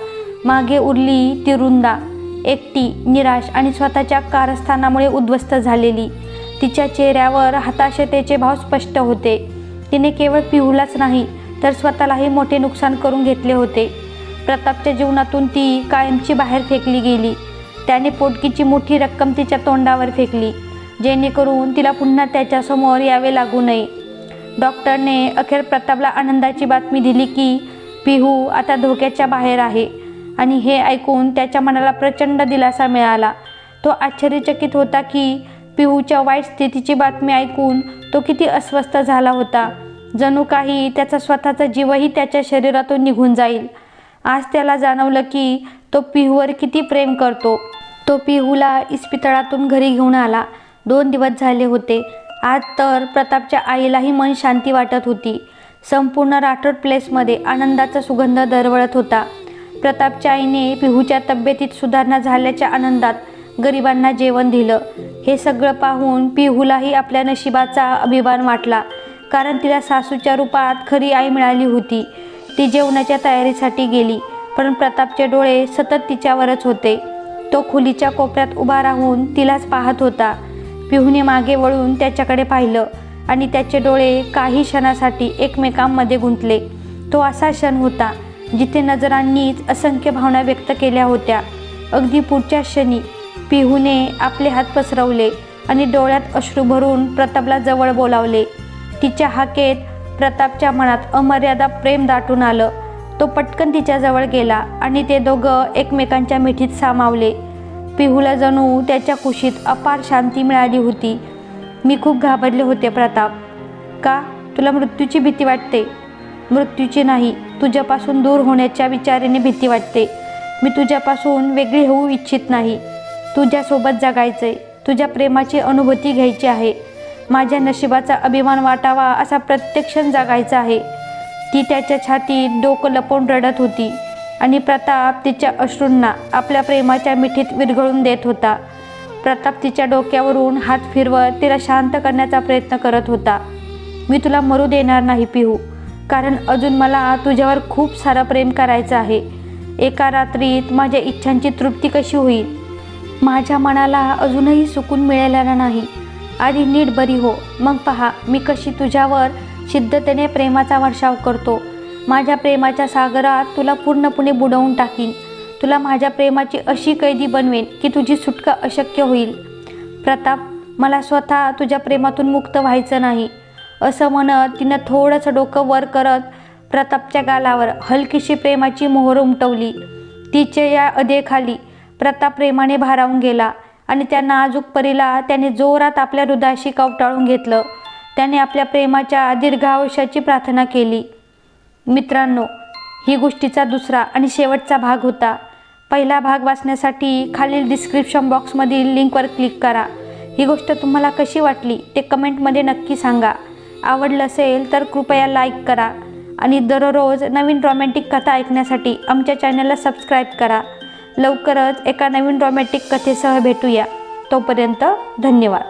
S1: मागे उरली ती वृंदा, एकटी, निराश आणि स्वतःच्या कारस्थानामुळे उद्ध्वस्त झालेली. तिच्या चेहऱ्यावर हताशतेचे भाव स्पष्ट होते. तिने केवळ पिहूलाच नाही तर स्वतःलाही मोठे नुकसान करून घेतले होते. प्रतापच्या जीवनातून ती कायमची बाहेर फेकली गेली. त्याने पोटकीची मोठी रक्कम तिच्या तोंडावर फेकली, जेणेकरून तिला पुन्हा त्याच्यासमोर यावे लागू नये. डॉक्टरने अखेर प्रतापला आनंदाची बातमी दिली की पिहू आता धोक्याच्या बाहेर आहे आणि हे ऐकून त्याच्या मनाला प्रचंड दिलासा मिळाला. तो आश्चर्यचकित होता की पिहूच्या वाईट स्थितीची बातमी ऐकून तो किती अस्वस्थ झाला होता. जणू काही त्याचा स्वतःचा जीवही त्याच्या शरीरातून निघून जाईल. आज त्याला जाणवलं की तो पिहूवर किती प्रेम करतो. तो पिहूला इस्पितळातून घरी घेऊन आला. 2 दिवस झाले होते. आज तर प्रतापच्या आईलाही मन शांती वाटत होती. संपूर्ण राठोड प्लेसमध्ये आनंदाचा सुगंध दरवळत होता. प्रतापच्या आईने पिहूच्या तब्येतीत सुधारणा झाल्याच्या आनंदात गरिबांना जेवण दिलं. हे सगळं पाहून पिहूलाही आपल्या नशिबाचा अभिमान वाटला, कारण तिला सासूच्या रूपात खरी आई मिळाली होती. ती जेवणाच्या तयारीसाठी गेली, पण प्रतापचे डोळे सतत तिच्यावरच होते. तो खोलीच्या कोपऱ्यात उभा राहून तिलाच पाहत होता. पिहूने मागे वळून त्याच्याकडे पाहिलं आणि त्याचे डोळे काही क्षणासाठी एकमेकांमध्ये गुंतले. तो असा क्षण होता जिथे नजरांनीच असंख्य भावना व्यक्त केल्या होत्या. अगदी पुढच्या क्षणी पिहूने आपले हात पसरवले आणि डोळ्यात अश्रू भरून प्रतापला जवळ बोलावले. तिच्या हाकेत प्रतापच्या मनात अमर्याद प्रेम दाटून आलं. तो पटकन तिच्याजवळ गेला आणि ते दोघं एकमेकांच्या मिठीत सामावले. पिहूला जणू त्याच्या कुशीत अपार शांती मिळाली होती. मी खूप घाबरले होते प्रताप. का? तुला मृत्यूची भीती वाटते? मृत्यूची नाही, तुझ्यापासून दूर होण्याच्या विचाराने भीती वाटते. मी तुझ्यापासून वेगळी होऊ इच्छित नाही. तुझ्यासोबत जगायचंय, तुझ्या प्रेमाची अनुभूती घ्यायची आहे, माझ्या नशिबाचा अभिमान वाटावा असा प्रत्येक क्षण जगायचा आहे. ती त्याच्या छातीत डोकं लपवून रडत होती आणि प्रताप तिच्या अश्रूंना आपल्या प्रेमाच्या मिठीत विरघळून देत होता. प्रताप तिच्या डोक्यावरून हात फिरवत तिला शांत करण्याचा प्रयत्न करत होता. मी तुला मरू देणार नाही पिहू, कारण अजून मला तुझ्यावर खूप सारं प्रेम करायचं आहे. एका रात्रीत माझ्या इच्छांची तृप्ती कशी होईल? माझ्या मनाला अजूनही सुकून मिळालेला नाही. आधी नीट बरी हो, मग पहा मी कशी तुझ्यावर सिद्धतेने प्रेमाचा वर्षाव करतो. माझ्या प्रेमाच्या सागरात तुला पूर्णपणे बुडवून टाकीन. तुला माझ्या प्रेमाची अशी कैदी बनवेन की तुझी सुटका अशक्य होईल. प्रताप, मला स्वतः तुझ्या प्रेमातून मुक्त व्हायचं नाही. असं म्हणत तिनं थोडंसं डोकं वर करत प्रतापच्या गालावर हलकीशी प्रेमाची मोहर उमटवली. तिच्या या अदेखाली प्रताप प्रेमाने भारावून गेला आणि त्या नाजूक परीला त्याने जोरात आपल्या हृदयाशी कवटाळून घेतलं. त्याने आपल्या प्रेमाच्या दीर्घायुष्याची प्रार्थना केली. मित्रांनो, ही गोष्टीचा दुसरा आणि शेवटचा भाग होता. पहिला भाग वाचण्यासाठी खालील डिस्क्रिप्शन बॉक्समधील लिंकवर क्लिक करा. ही गोष्ट तुम्हाला कशी वाटली ते कमेंटमध्ये नक्की सांगा. आवडलं असेल तर कृपया लाईक करा आणि दररोज नवीन रोमॅन्टिक कथा ऐकण्यासाठी आमच्या चॅनलला सबस्क्राईब करा. लवकरच एका नवीन रोमॅन्टिक कथेसह भेटूया. तोपर्यंत धन्यवाद.